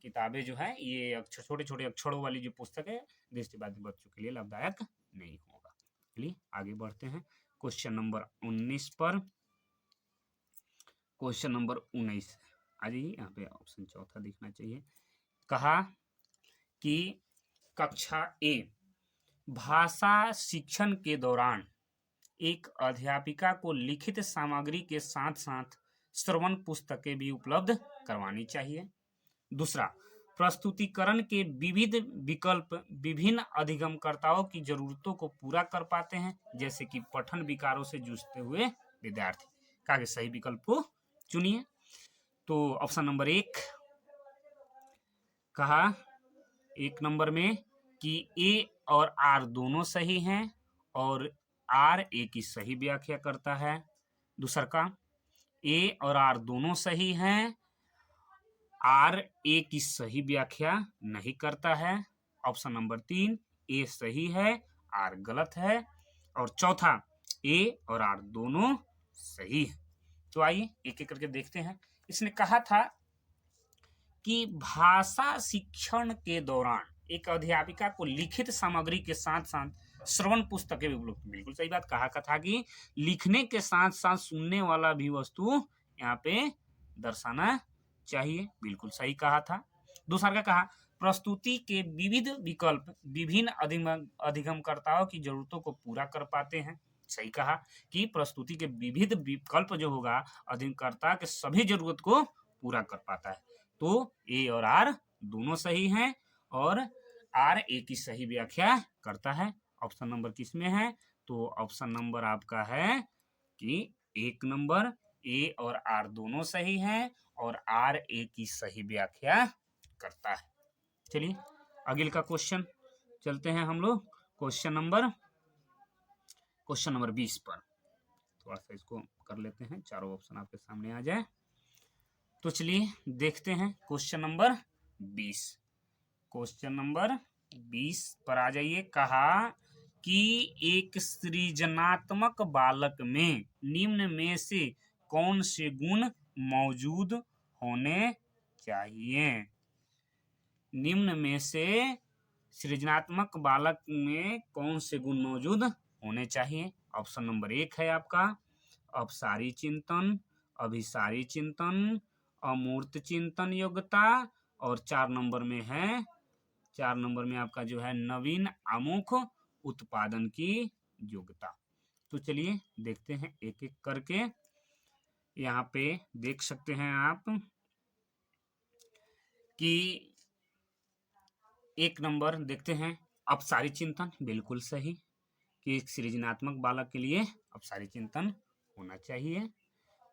S1: किताबें जो है, ये छोटे छोटे अक्षरों वाली जो पुस्तक है, दृष्टिबाधित बच्चों के लिए लाभदायक नहीं होगा। चलिए आगे बढ़ते हैं क्वेश्चन नंबर 19 पर। क्वेश्चन नंबर 19 आ जाइए, यहाँ पे ऑप्शन चौथा दिखना चाहिए। कहा कि कक्षा ए भाषा शिक्षण के दौरान एक अध्यापिका को लिखित सामग्री के साथ साथ श्रवण पुस्तकें भी उपलब्ध करवानी चाहिए। दूसरा, प्रस्तुतिकरण के विविध विकल्प विभिन्न अधिगमकर्ताओं की जरूरतों को पूरा कर पाते हैं, जैसे कि पठन विकारों से जूझते हुए विद्यार्थी। कहा सही विकल्प को चुनिए। तो ऑप्शन नंबर 1 कहा 1 नंबर में कि ए और आर दोनों सही हैं और आर ए की सही व्याख्या करता है। दूसरा का ए और आर दोनों सही हैं, आर ए की सही व्याख्या नहीं करता है। ऑप्शन नंबर 3 ए सही है, आर गलत है। और चौथा ए और आर दोनों सही है। तो आइए एक एक करके देखते हैं। इसने कहा था कि भाषा शिक्षण के दौरान एक अध्यापिका को लिखित सामग्री के साथ साथ श्रवण पुस्तकें भी उपलब्ध, बिल्कुल सही बात। कहा था कि लिखने के साथ साथ सुनने वाला भी वस्तु यहाँ पे दर्शाना चाहिए, बिल्कुल सही कहा था। दूसरा का कहा प्रस्तुति के विविध विकल्प विभिन्न अधिगमकर्ताओं की जरूरतों को पूरा कर पाते हैं, सही कहा कि प्रस्तुति के विविध विकल्प जो होगा अधिगमकर्ता के सभी जरूरत को पूरा कर पाता है। तो ए और आर दोनों सही हैं और आर ए की सही व्याख्या करता है। ऑप्शन नंबर किसमें है? तो ऑप्शन नंबर आपका है कि 1 नंबर ए और आर दोनों सही हैं और आर ए की सही व्याख्या करता है। चलिए अगले का क्वेश्चन चलते हैं हम लोग क्वेश्चन नंबर 20 पर। थोड़ा सा इसको कर लेते हैं, चारों ऑप्शन आपके सामने आ जाए। तो चलिए देखते हैं क्वेश्चन नंबर 20। क्वेश्चन नंबर 20 पर आ जाइए। कहा कि एक सृजनात्मक बालक में निम्न में से कौन से गुण मौजूद होने चाहिए? निम्न में से सृजनात्मक बालक में कौन से गुण मौजूद होने चाहिए? ऑप्शन नंबर 1 है आपका अपसारी चिंतन, अभिसारी चिंतन, अमूर्त चिंतन योग्यता, और 4 नंबर में है 4 नंबर में आपका जो है नवीन आमुख उत्पादन की योग्यता। तो चलिए देखते हैं एक एक करके। यहाँ पे देख सकते हैं आप कि एक नंबर देखते हैं, अपसारी चिंतन बिल्कुल सही, कि एक सृजनात्मक बालक के लिए अपसारी चिंतन होना चाहिए।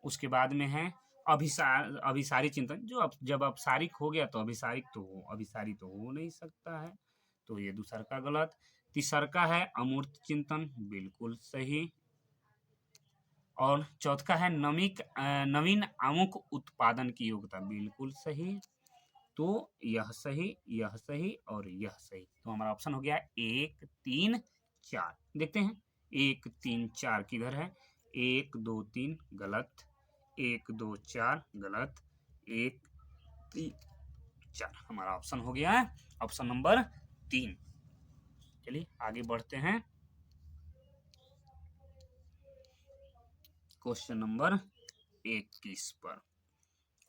S1: उसके बाद में है अभिसारी चिंतन, जो जब अपसारिक हो गया तो अभिसारी तो हो नहीं सकता है, तो ये दूसरा का गलत। तीसरा का है अमूर्त चिंतन, बिल्कुल सही। और चौथा है नवीन आमुख उत्पादन की योग्यता, बिल्कुल सही। तो यह सही और यह सही, तो हमारा ऑप्शन हो गया 1 3 4। देखते हैं 1 3 4 किधर है। 1 2 3 गलत, 1 2 4 गलत, 1 3 4। हमारा ऑप्शन हो गया ऑप्शन नंबर 3। चलिए आगे बढ़ते हैं क्वेश्चन नंबर 21 पर।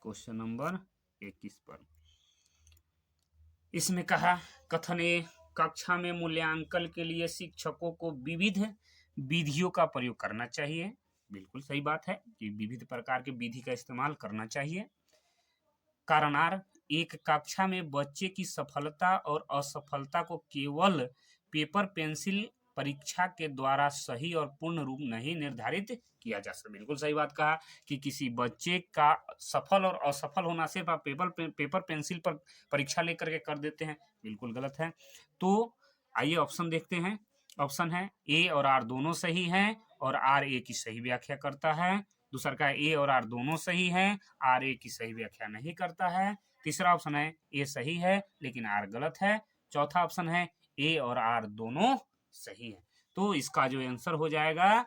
S1: क्वेश्चन नंबर 21 पर इसमें कहा, कथन ए, कक्षा में मूल्यांकन के लिए शिक्षकों को विविध विधियों का प्रयोग करना चाहिए। बिल्कुल सही बात है कि विविध प्रकार के विधि का इस्तेमाल करना चाहिए। कारण आर, एक कक्षा में बच्चे की सफलता और असफलता को केवल पेपर पेंसिल परीक्षा के द्वारा सही और पूर्ण रूप नहीं निर्धारित किया जा सकता। बिल्कुल सही बात कहा कि किसी बच्चे का सफल और असफल होना सिर्फ आप पेपर पेंसिल पर परीक्षा लेकर के कर देते हैं, बिल्कुल गलत है। तो आइए ऑप्शन देखते हैं। ऑप्शन है ए और आर दोनों सही हैं और आर ए की सही व्याख्या करता है। दूसरा का ए और आर दोनों सही हैं, आर ए की सही व्याख्या नहीं करता है। तीसरा ऑप्शन है ए सही है लेकिन आर गलत है। चौथा ऑप्शन है ए और आर दोनों सही है। तो इसका जो आंसर हो जाएगा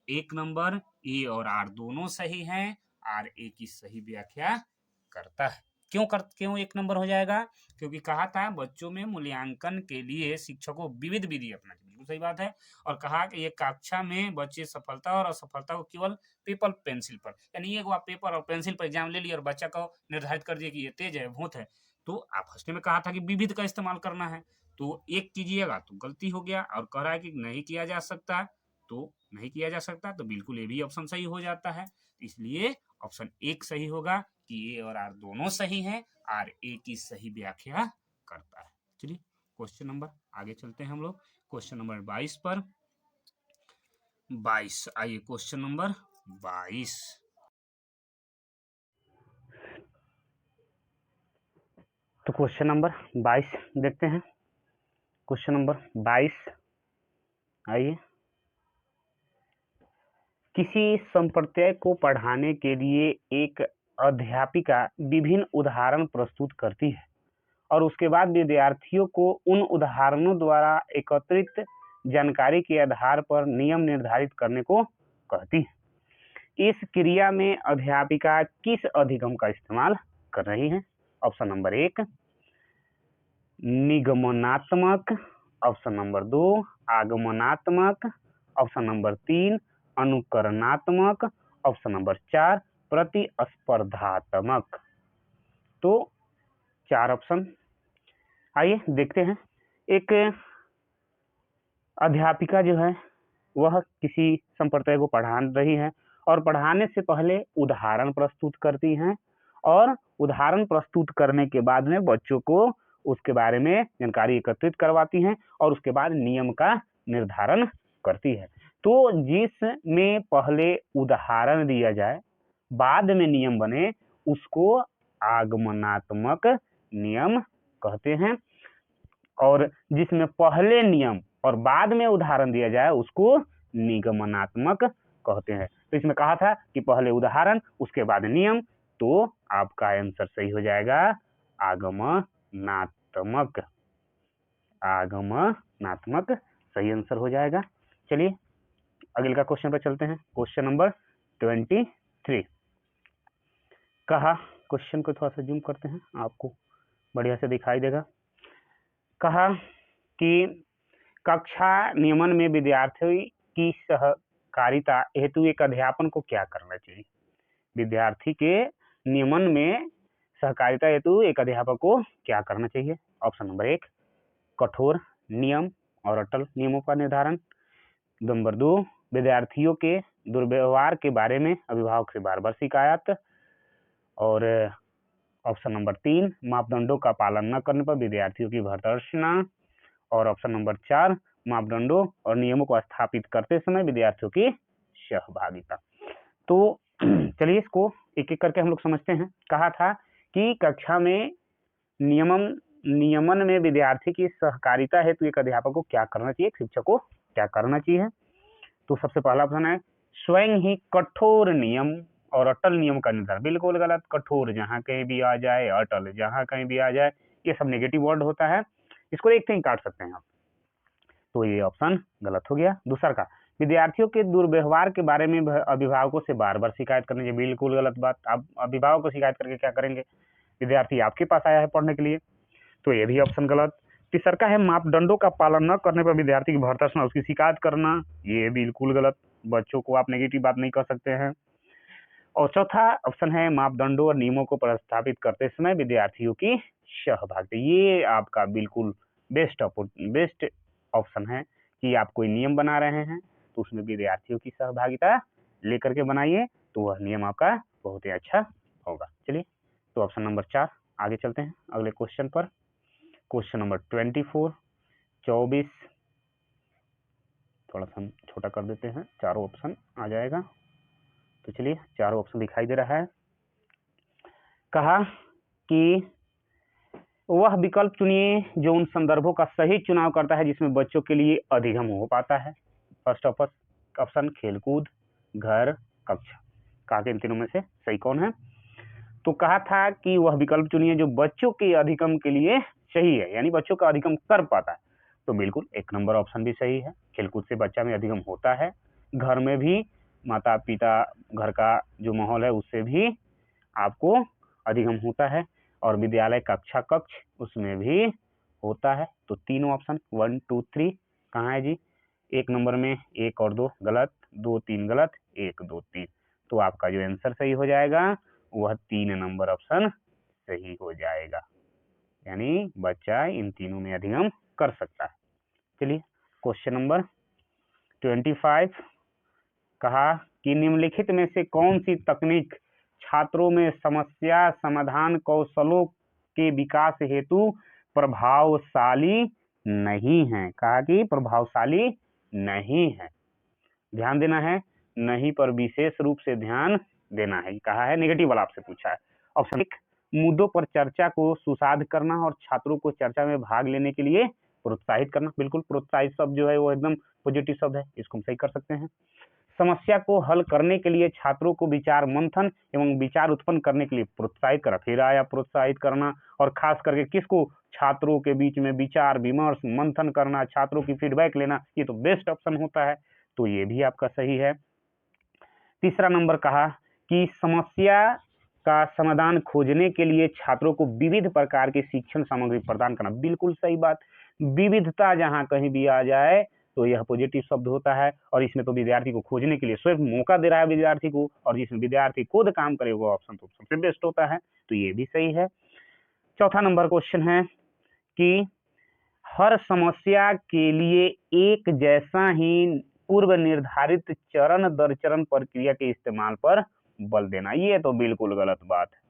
S1: 1 नंबर, ए और आर दोनों सही हैं, आर ए की सही व्याख्या करता है। क्यों 1 नंबर हो जाएगा? क्योंकि कहा था बच्चों में मूल्यांकन के लिए शिक्षकों विविध विधि अपना, बिल्कुल सही बात है। और कहा कि ये कक्षा में बच्चे सफलता और असफलता को केवल पेपर पेंसिल पर, यानी एक आप पेपर और पेंसिल पर एग्जाम ले लिए और बच्चा को निर्धारित कर दिए कि ये तेज है भूत है, तो आप फर्स्ट में कहा था कि विविध का इस्तेमाल करना है, तो एक कीजिएगा तो गलती हो गया। और कह रहा है कि नहीं किया जा सकता, तो नहीं किया जा सकता, तो बिल्कुल ये भी ऑप्शन सही हो जाता है। इसलिए ऑप्शन 1 सही होगा कि ए और आर दोनों सही हैं, आर ए की सही व्याख्या करता है। चलिए क्वेश्चन नंबर आगे चलते हैं हम लोग क्वेश्चन नंबर 22 पर। 22 आइए क्वेश्चन नंबर 22।
S2: तो क्वेश्चन नंबर 22 देखते हैं। क्वेश्चन नंबर 22 आइए, किसी संप्रदाय को पढ़ाने के लिए एक अध्यापिका विभिन्न उदाहरण प्रस्तुत करती है और उसके बाद विद्यार्थियों को उन उदाहरणों द्वारा एकत्रित जानकारी के आधार पर नियम निर्धारित करने को कहती है। इस क्रिया में अध्यापिका किस अधिगम का इस्तेमाल कर रही है? ऑप्शन नंबर 1 निगमनात्मक, ऑप्शन नंबर 2 आगमनात्मक, ऑप्शन नंबर 3 अनुकरणात्मक, ऑप्शन नंबर 4 प्रतिस्पर्धात्मक। तो 4 ऑप्शन आइए देखते हैं। एक अध्यापिका जो है वह किसी संप्रदाय को पढ़ा रही है और पढ़ाने से पहले उदाहरण प्रस्तुत करती हैं और उदाहरण प्रस्तुत करने के बाद में बच्चों को उसके बारे में जानकारी एकत्रित करवाती हैं और उसके बाद नियम का निर्धारण करती है। तो जिसमें पहले उदाहरण दिया जाए बाद में नियम बने उसको आगमनात्मक नियम कहते हैं और जिसमें पहले नियम और बाद में उदाहरण दिया जाए उसको निगमनात्मक कहते हैं। तो इसमें कहा था कि पहले उदाहरण उसके बाद नियम, तो आपका आंसर सही हो जाएगा आगमनात्मक। आगमनात्मक सही आंसर हो जाएगा। चलिए अगले का क्वेश्चन पर चलते हैं। क्वेश्चन नंबर 23 कहा, क्वेश्चन को थोड़ा सा जूम करते हैं आपको बढ़िया से दिखाई देगा। कहा कि कक्षा नियमन में विद्यार्थी की सहकारिता हेतु एक अध्यापन को क्या करना चाहिए? विद्यार्थी के नियमन में सहकारिता हेतु एक अध्यापक को क्या करना चाहिए? ऑप्शन नंबर 1 कठोर नियम और अटल नियमों का निर्धारण, नंबर 2 विद्यार्थियों के दुर्व्यवहार के बारे में अभिभावक से बार बार शिकायत। और ऑप्शन नंबर 3, मापदंडों का पालन न करने पर विद्यार्थियों की भर्त्सना। और ऑप्शन नंबर 4, मापदंडों और नियमों को स्थापित करते समय विद्यार्थियों की सहभागिता। तो चलिए इसको एक एक करके हम लोग समझते हैं। कहा था कि कक्षा में नियमन में विद्यार्थी की सहकारिता है, तो एक अध्यापक को क्या करना चाहिए, शिक्षक को क्या करना चाहिए। तो सबसे पहला ऑप्शन है स्वयं ही कठोर नियम और अटल नियम का निर्धारण। बिल्कुल गलत। कठोर जहाँ कहीं भी आ जाए, अटल जहाँ कहीं भी आ जाए, ये सब नेगेटिव वर्ड होता है, इसको देखते ही काट सकते हैं आप। तो ये ऑप्शन गलत हो गया। दूसरा का विद्यार्थियों के दुर्व्यवहार के बारे में अभिभावकों से बार बार शिकायत करनी चाहिए। बिल्कुल गलत बात। आप अभिभावक को शिकायत करके क्या करेंगे, विद्यार्थी आपके पास आया है पढ़ने के लिए, तो ये भी ऑप्शन गलत। तीसरा का है मापदंडों का पालन न करने पर विद्यार्थी की भर्त्सना, उसकी शिकायत करना, ये बिल्कुल गलत। बच्चों को आप नेगेटिव बात नहीं कर सकते हैं। और चौथा ऑप्शन है मापदंडों और नियमों को प्रस्तावित करते समय विद्यार्थियों की सहभागिता। ये आपका बिल्कुल बेस्ट ऑप्शन है कि आप कोई नियम बना रहे हैं तो उसमें विद्यार्थियों की सहभागिता लेकर के बनाइए, तो वह नियम आपका बहुत ही अच्छा होगा। चलिए, तो ऑप्शन नंबर 4 आगे चलते हैं अगले क्वेश्चन पर। क्वेश्चन नंबर 24 थोड़ा सा हम छोटा कर देते हैं, चारों ऑप्शन आ जाएगा। तो चलिए, चारों ऑप्शन दिखाई दे रहा है। कहा कि वह विकल्प चुनिए जो उन संदर्भों का सही चुनाव करता है जिसमें बच्चों के लिए अधिगम हो पाता है। फर्स्ट ऑप्शन खेलकूद, घर, कक्षा। कहा कि इन तीनों में से सही कौन है। तो कहा था कि वह विकल्प चुनिए जो बच्चों के अधिगम के लिए सही है, यानी बच्चों का अधिगम कर पाता है। तो बिल्कुल 1 नंबर ऑप्शन भी सही है। खेलकूद से बच्चा में अधिगम होता है, घर में भी माता पिता, घर का जो माहौल है उससे भी आपको अधिगम होता है, और विद्यालय कक्षा कक्ष उसमें भी होता है। तो तीनों ऑप्शन 1 2 3 कहाँ है जी, 1 नंबर में 1 और 2 गलत, 2 3 गलत, 1 2 3। तो आपका जो आंसर सही हो जाएगा वह 3 नंबर ऑप्शन सही हो जाएगा, यानी बच्चा इन तीनों में अधिगम कर सकता है। चलिए, क्वेश्चन नंबर 25 कहा कि निम्नलिखित में से कौन सी तकनीक छात्रों में समस्या समाधान कौशलों के विकास हेतु प्रभावशाली नहीं है। कहा कि प्रभावशाली नहीं है, ध्यान देना है, नहीं पर विशेष रूप से ध्यान देना है। कहा है नेगेटिव वाला आपसे पूछा है। ऑप्शन 1 मुद्दों पर चर्चा को सुसाध करना और छात्रों को चर्चा में भाग लेने के लिए प्रोत्साहित करना। बिल्कुल, प्रोत्साहित शब्द जो है वो एकदम पॉजिटिव शब्द है, इसको हम सही कर सकते हैं। समस्या को हल करने के लिए छात्रों को विचार मंथन एवं विचार उत्पन्न करने के लिए प्रोत्साहित करा। फिर आया प्रोत्साहित करना, और खास करके किसको, छात्रों के बीच में विचार विमर्श मंथन करना, छात्रों की फीडबैक लेना, ये तो बेस्ट ऑप्शन होता है, तो ये भी आपका सही है। तीसरा नंबर कहा कि समस्या का समाधान खोजने के लिए छात्रों को विविध प्रकार की शिक्षण सामग्री प्रदान करना। बिल्कुल सही बात। विविधता जहां कहीं भी आ जाए तो यह पॉजिटिव शब्द होता है, और इसमें तो विद्यार्थी को खोजने के लिए स्वयं मौका दे रहा है विद्यार्थी को, और जिसमें विद्यार्थी खुद काम करे वो ऑप्शन तो सबसे बेस्ट होता है, तो ये भी सही है। चौथा नंबर क्वेश्चन है कि हर समस्या के लिए एक जैसा ही पूर्व निर्धारित चरण दर चरण प्रक्रिया के इस्तेमाल पर बल देना। ये तो बिल्कुल गलत बात है।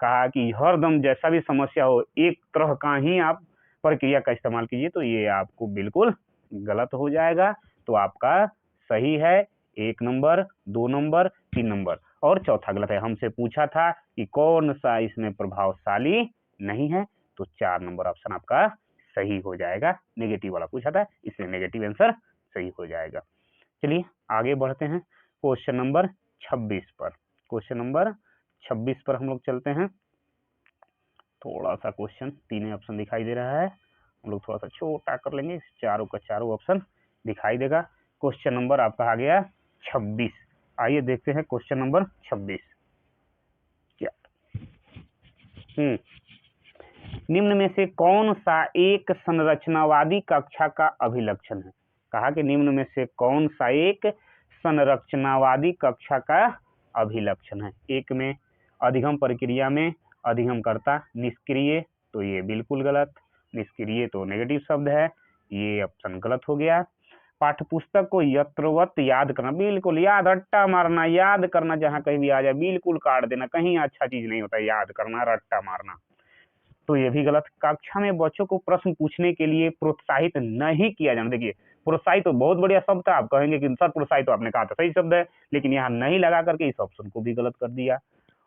S2: कहा कि हरदम जैसा भी समस्या हो एक तरह का ही आप प्रक्रिया का इस्तेमाल कीजिए, तो ये आपको बिल्कुल गलत हो जाएगा। तो आपका सही है 1 नंबर, 2 नंबर, 3 नंबर, और चौथा गलत है। हमसे पूछा था कि कौन सा इसमें प्रभावशाली नहीं है, तो 4 नंबर ऑप्शन आपका सही हो जाएगा। नेगेटिव वाला पूछा था, इसलिए नेगेटिव आंसर सही हो जाएगा। चलिए आगे बढ़ते हैं क्वेश्चन नंबर 26 पर। क्वेश्चन नंबर 26 पर हम लोग चलते हैं। थोड़ा सा क्वेश्चन 3 ऑप्शन दिखाई दे रहा है, हम लोग थोड़ा सा छोटा कर लेंगे, चारों का चारों ऑप्शन दिखाई देगा। क्वेश्चन नंबर आपका आ गया 26। आइए देखते हैं क्वेश्चन नंबर 26 क्या। निम्न में से कौन सा एक संरचनावादी कक्षा का अभिलक्षण है। कहा कि निम्न में से कौन सा एक संरचनावादी कक्षा का अभिलक्षण है। 1 में अधिगम प्रक्रिया में अधिगमकर्ता निष्क्रिय, तो ये बिल्कुल गलत। निष्क्रिय तो नेगेटिव शब्द है, ये ऑप्शन गलत हो गया। पाठ्यपुस्तक को यत्रवत याद करना, बिल्कुल याद, रट्टा मारना, याद करना, जहां कहीं भी आ जाए बिल्कुल काट देना, कहीं अच्छा चीज नहीं होता याद करना, रट्टा मारना, तो ये भी गलत। कक्षा में बच्चों को प्रश्न पूछने के लिए प्रोत्साहित नहीं किया जाना, देखिए प्रोत्साहित तो बहुत बढ़िया शब्द था, आप कहेंगे कि सर प्रोत्साहित तो आपने कहा था सही शब्द है, लेकिन यहाँ नहीं लगा करके इस ऑप्शन को भी गलत कर दिया।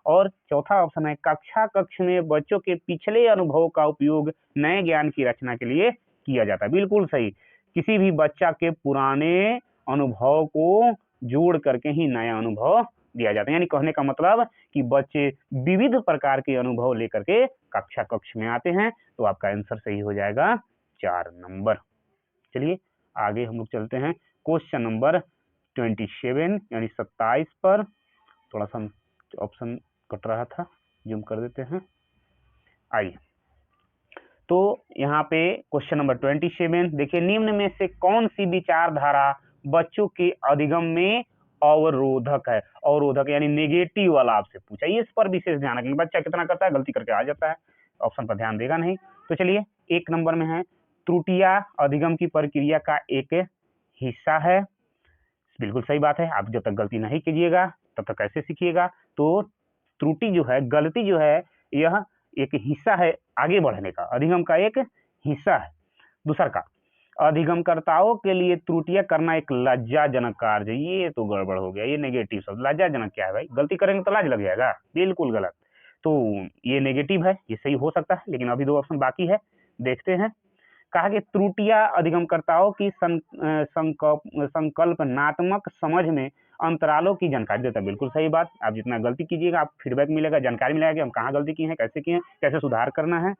S2: और चौथा ऑप्शन है कक्षा कक्ष में बच्चों के पिछले अनुभव का उपयोग नए ज्ञान की रचना के लिए किया जाता है, बिल्कुल सही। किसी भी बच्चा के पुराने अनुभव को जोड़ करके ही नया अनुभव दिया जाता है, यानी कहने का मतलब कि बच्चे विविध प्रकार के अनुभव लेकर के कक्षा कक्ष में आते हैं, तो आपका आंसर सही हो जाएगा 4 नंबर। चलिए आगे हम लोग चलते हैं क्वेश्चन नंबर 27 यानी 27 पर। थोड़ा सा ऑप्शन कट रहा था, जूम कर देते हैं। आइए, तो यहाँ पे क्वेश्चन नंबर 27 देखिए, निम्न में से कौन सी विचारधारा बच्चों के अधिगम में अवरोधक है? अवरोधक यानी नेगेटिव वाला आपसे पूछा, इस पर विशेष ध्यान रखेंगे। बच्चा कितना करता है, गलती करके आ जाता है, ऑप्शन पर ध्यान देगा नहीं। तो चलिए, 1 नंबर में है त्रुटियां अधिगम की प्रक्रिया का एक हिस्सा है, बिल्कुल सही बात है। आप जब तक गलती नहीं कीजिएगा तब तक कैसे सीखिएगा? तो त्रुटि जो है, गलती जो है, यह एक हिस्सा है आगे बढ़ने का, अधिगम का एक हिस्सा है। दूसरा का, अधिगमकर्ताओं के लिए त्रुटियां करना एक लज्जाजनक कार्य है, ये तो गड़बड़ हो गया, ये नेगेटिव शब्द। लज्जाजनक क्या है भाई? गलती करेंगे तो लाज लग जाएगा, बिल्कुल गलत। तो ये नेगेटिव है, ये सही हो सकता है, लेकिन अभी 2 ऑप्शन बाकी है, देखते हैं। कहा कि त्रुटियां अधिगमकर्ताओं की संकल्पनात्मक समझ में अंतरालों की जानकारी देता है, बिल्कुल सही बात। आप जितना गलती कीजिएगा आप फीडबैक मिलेगा, जानकारी मिलेगा कि हम कहाँ गलती की है, कैसे किए हैं, कैसे सुधार करना है।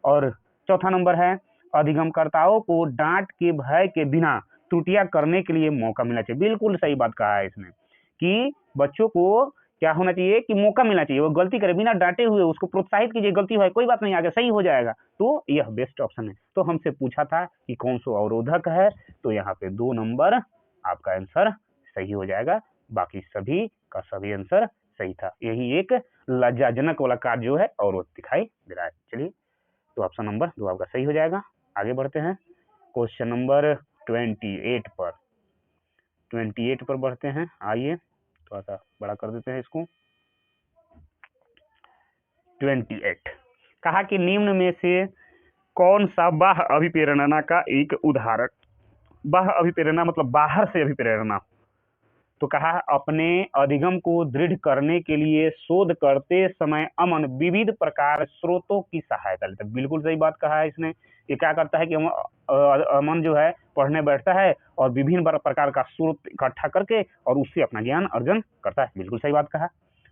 S2: और चौथा नंबर है अधिगमकर्ताओं को डांट के भय के बिना त्रुटियां करने के लिए मौका मिलना चाहिए, बिल्कुल सही बात कहा है इसने कि बच्चों को क्या होना चाहिए कि मौका मिलना चाहिए, वो गलती करे बिना डांटे हुए, उसको प्रोत्साहित कीजिए, गलती है कोई बात नहीं, आगे सही हो जाएगा, तो यह बेस्ट ऑप्शन है। तो हमसे पूछा था कि कौन सा अवरोधक है, तो यहाँ पे 2 नंबर आपका आंसर सही हो जाएगा, बाकी सभी का सभी आंसर सही था। यही एक लज्जाजनक वाला कार्य जो है अवरोध दिखाई दे रहा है। चलिए, तो ऑप्शन नंबर 2 आपका सही हो जाएगा। आगे बढ़ते हैं क्वेश्चन नंबर 28 पर। 28 पर बढ़ते हैं, आइए थोड़ा सा बड़ा कर देते हैं इसको। 28 कहा कि निम्न में से कौन सा बाह्य अभिप्रेरणा का एक उदाहरण, बाह्य अभिप्रेरणा मतलब बाहर से अभिप्रेरणा, तो कहा अपने अधिगम को दृढ़ करने के लिए शोध करते समय अमन विविध प्रकार स्रोतों की सहायता लेता है, बिल्कुल सही बात कहा है इसने। ये क्या करता है कि अमन जो है पढ़ने बैठता है और विभिन्न प्रकार का स्रोत इकट्ठा करके और उससे अपना ज्ञान अर्जन करता है, बिल्कुल सही बात कहा।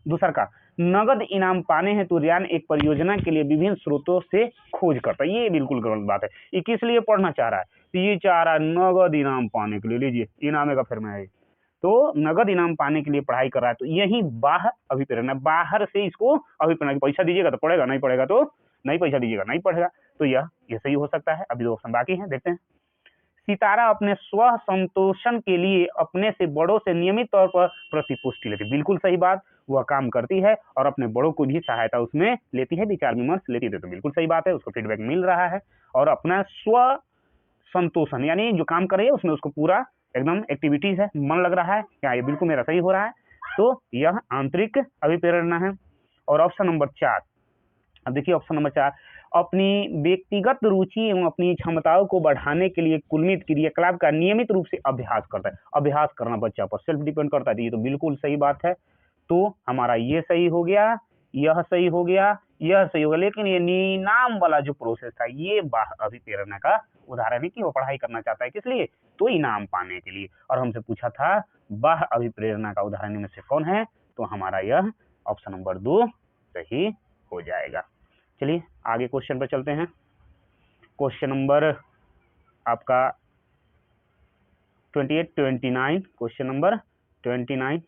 S2: दूसरा का, नगद इनाम पाने हेतु रियान एक परियोजना के लिए विभिन्न स्रोतों से खोज करता है, ये बिल्कुल गलत बात है। ये किस लिए पढ़ना चाह रहा है? तो ये चाह रहा है नगद इनाम पाने के लिए, लीजिए इनाम का फिर में है, तो नगद इनाम पाने के लिए पढ़ाई कर रहा है, तो यही बाह्य अभिप्रेरणा, बाहर से इसको अभिप्रेरणा, पैसा दीजिएगा तो पढ़ेगा, नहीं पढ़ेगा तो नहीं, पैसा दीजिएगा नहीं पढ़ेगा, तो यह सही हो सकता है। अभी 2 ऑप्शन बाकी हैं, देखते हैं। सितारा अपने स्व संतोषण के लिए अपने से बड़ों से नियमित तौर पर प्रतिपुष्टि लेती, बिल्कुल सही बात, वह काम करती है और अपने बड़ों को भी सहायता उसमें लेती है, विचार विमर्श लेती है, तो बिल्कुल सही बात है, उसको फीडबैक मिल रहा है। और अपना स्व संतोषण यानी जो काम कर रही है उसमें उसको पूरा एकदम एक्टिविटीज है, मन लग रहा है, क्या ये बिल्कुल मेरा सही हो रहा है, तो यह आंतरिक अभिप्रेरणा है। और ऑप्शन नंबर 4, अब देखिए ऑप्शन नंबर 4, अपनी व्यक्तिगत रुचि एवं अपनी क्षमताओं को बढ़ाने के लिए कुलनित क्रियाकलाप का नियमित रूप से अभ्यास करता है, अभ्यास करना बच्चा पर सेल्फ डिपेंड करता है, ये तो बिल्कुल सही बात है। तो हमारा ये सही हो गया, यह सही हो गया, यह सही होगा, लेकिन ये नीनाम वाला जो प्रोसेस था ये बाह्य अभिप्रेरणा का उदाहरण है कि वो पढ़ाई करना चाहता है, किस लिए? तो इनाम पाने के लिए। और हमसे पूछा था बाह्य अभिप्रेरणा का उदाहरण में से कौन है, तो हमारा यह ऑप्शन नंबर 2 सही हो जाएगा। चलिए आगे क्वेश्चन पर चलते हैं। क्वेश्चन नंबर आपका 29 क्वेश्चन नंबर 29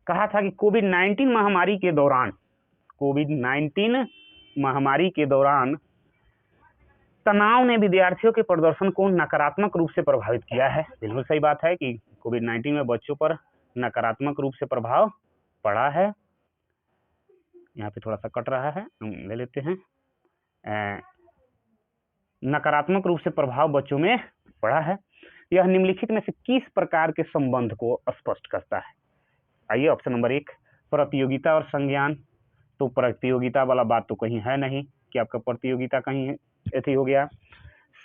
S2: कहा था कि कोविड-19 महामारी के दौरान, कोविड-19 महामारी के दौरान तनाव ने विद्यार्थियों के प्रदर्शन को नकारात्मक रूप से प्रभावित किया है, बिल्कुल सही बात है कि कोविड-19 में बच्चों पर नकारात्मक रूप से प्रभाव पड़ा है। यहाँ पे थोड़ा सा कट रहा है, हम ले लेते हैं। नकारात्मक रूप से प्रभाव बच्चों में पढ़ा है। यह निम्नलिखित में से किस प्रकार के संबंध को स्पष्ट करता है? आइए ऑप्शन नंबर 1, प्रतियोगिता और संज्ञान। तो प्रतियोगिता वाला बात तो कहीं है नहीं कि आपका प्रतियोगिता कहीं ऐसी हो गया।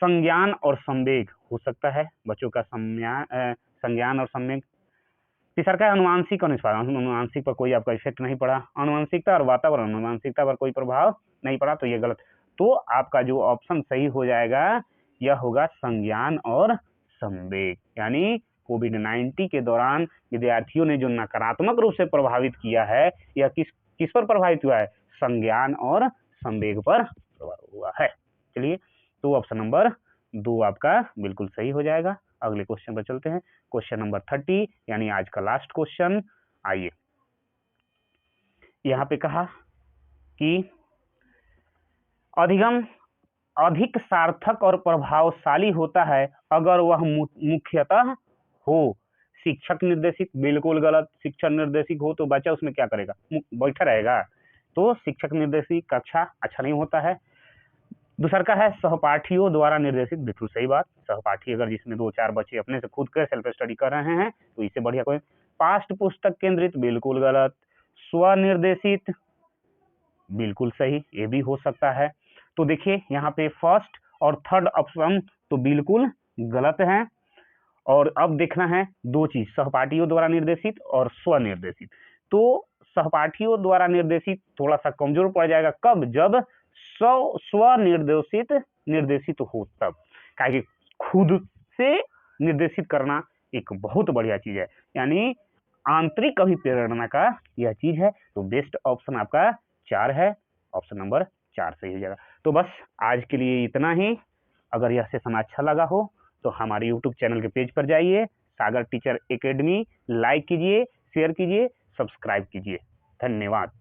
S2: संज्ञान और संवेग हो सकता है बच्चों का, संज्ञान और संवेग। तीसरा का अनुवांशिक और निष्पादन। अनुवांशिक पर कोई आपका इफेक्ट नहीं पड़ा। अनुवांशिकता और वातावरण, अनुवांशिकता पर कोई प्रभाव नहीं पड़ा, तो ये गलत। तो आपका जो ऑप्शन सही हो जाएगा यह होगा संज्ञान और संवेग। यानी कोविड-19 के दौरान विद्यार्थियों ने जो नकारात्मक रूप से प्रभावित किया है, यह किस पर प्रभावित हुआ है? संज्ञान और संवेग पर प्रभावित हुआ है। चलिए, तो ऑप्शन नंबर 2 आपका बिल्कुल सही हो जाएगा। अगले क्वेश्चन पर चलते हैं, क्वेश्चन नंबर 30, यानी आज का लास्ट क्वेश्चन। आइए, यहाँ पे कहा कि अधिगम अधिक सार्थक और प्रभावशाली होता है अगर वह मुख्यतः हो शिक्षक निर्देशित। बिल्कुल गलत। शिक्षक निर्देशित हो तो बच्चा उसमें क्या करेगा? बैठा रहेगा। तो शिक्षक निर्देशित कक्षा अच्छा नहीं होता है। दूसरा का है सहपाठियों द्वारा निर्देशित। बिल्कुल सही बात। सहपाठी अगर जिसमें 2-4 बच्चे अपने से खुद के सेल्फ स्टडी कर रहे हैं तो इससे बढ़िया कोई। पाठ्य पुस्तक केंद्रित, बिल्कुल गलत। स्वनिर्देशित, बिल्कुल सही, ये भी हो सकता है। तो देखिए यहाँ पे फर्स्ट और थर्ड ऑप्शन तो बिल्कुल गलत है। और अब देखना है 2 चीज, सहपाठियों द्वारा निर्देशित और स्वनिर्देशित। तो सहपाठियों द्वारा निर्देशित थोड़ा सा कमजोर पड़ जाएगा, कब? जब निर्देशित हो तब। कि खुद से निर्देशित करना एक बहुत बढ़िया चीज है, यानी आंतरिक अभिप्रेरणा का यह चीज है। तो बेस्ट ऑप्शन आपका 4 है, ऑप्शन नंबर 4 सही हो जाएगा। तो बस आज के लिए इतना ही। अगर यह सेशन अच्छा लगा हो तो हमारे यूट्यूब चैनल के पेज पर जाइए, सागर टीचर एकेडमी, लाइक कीजिए, शेयर कीजिए, सब्सक्राइब कीजिए। धन्यवाद।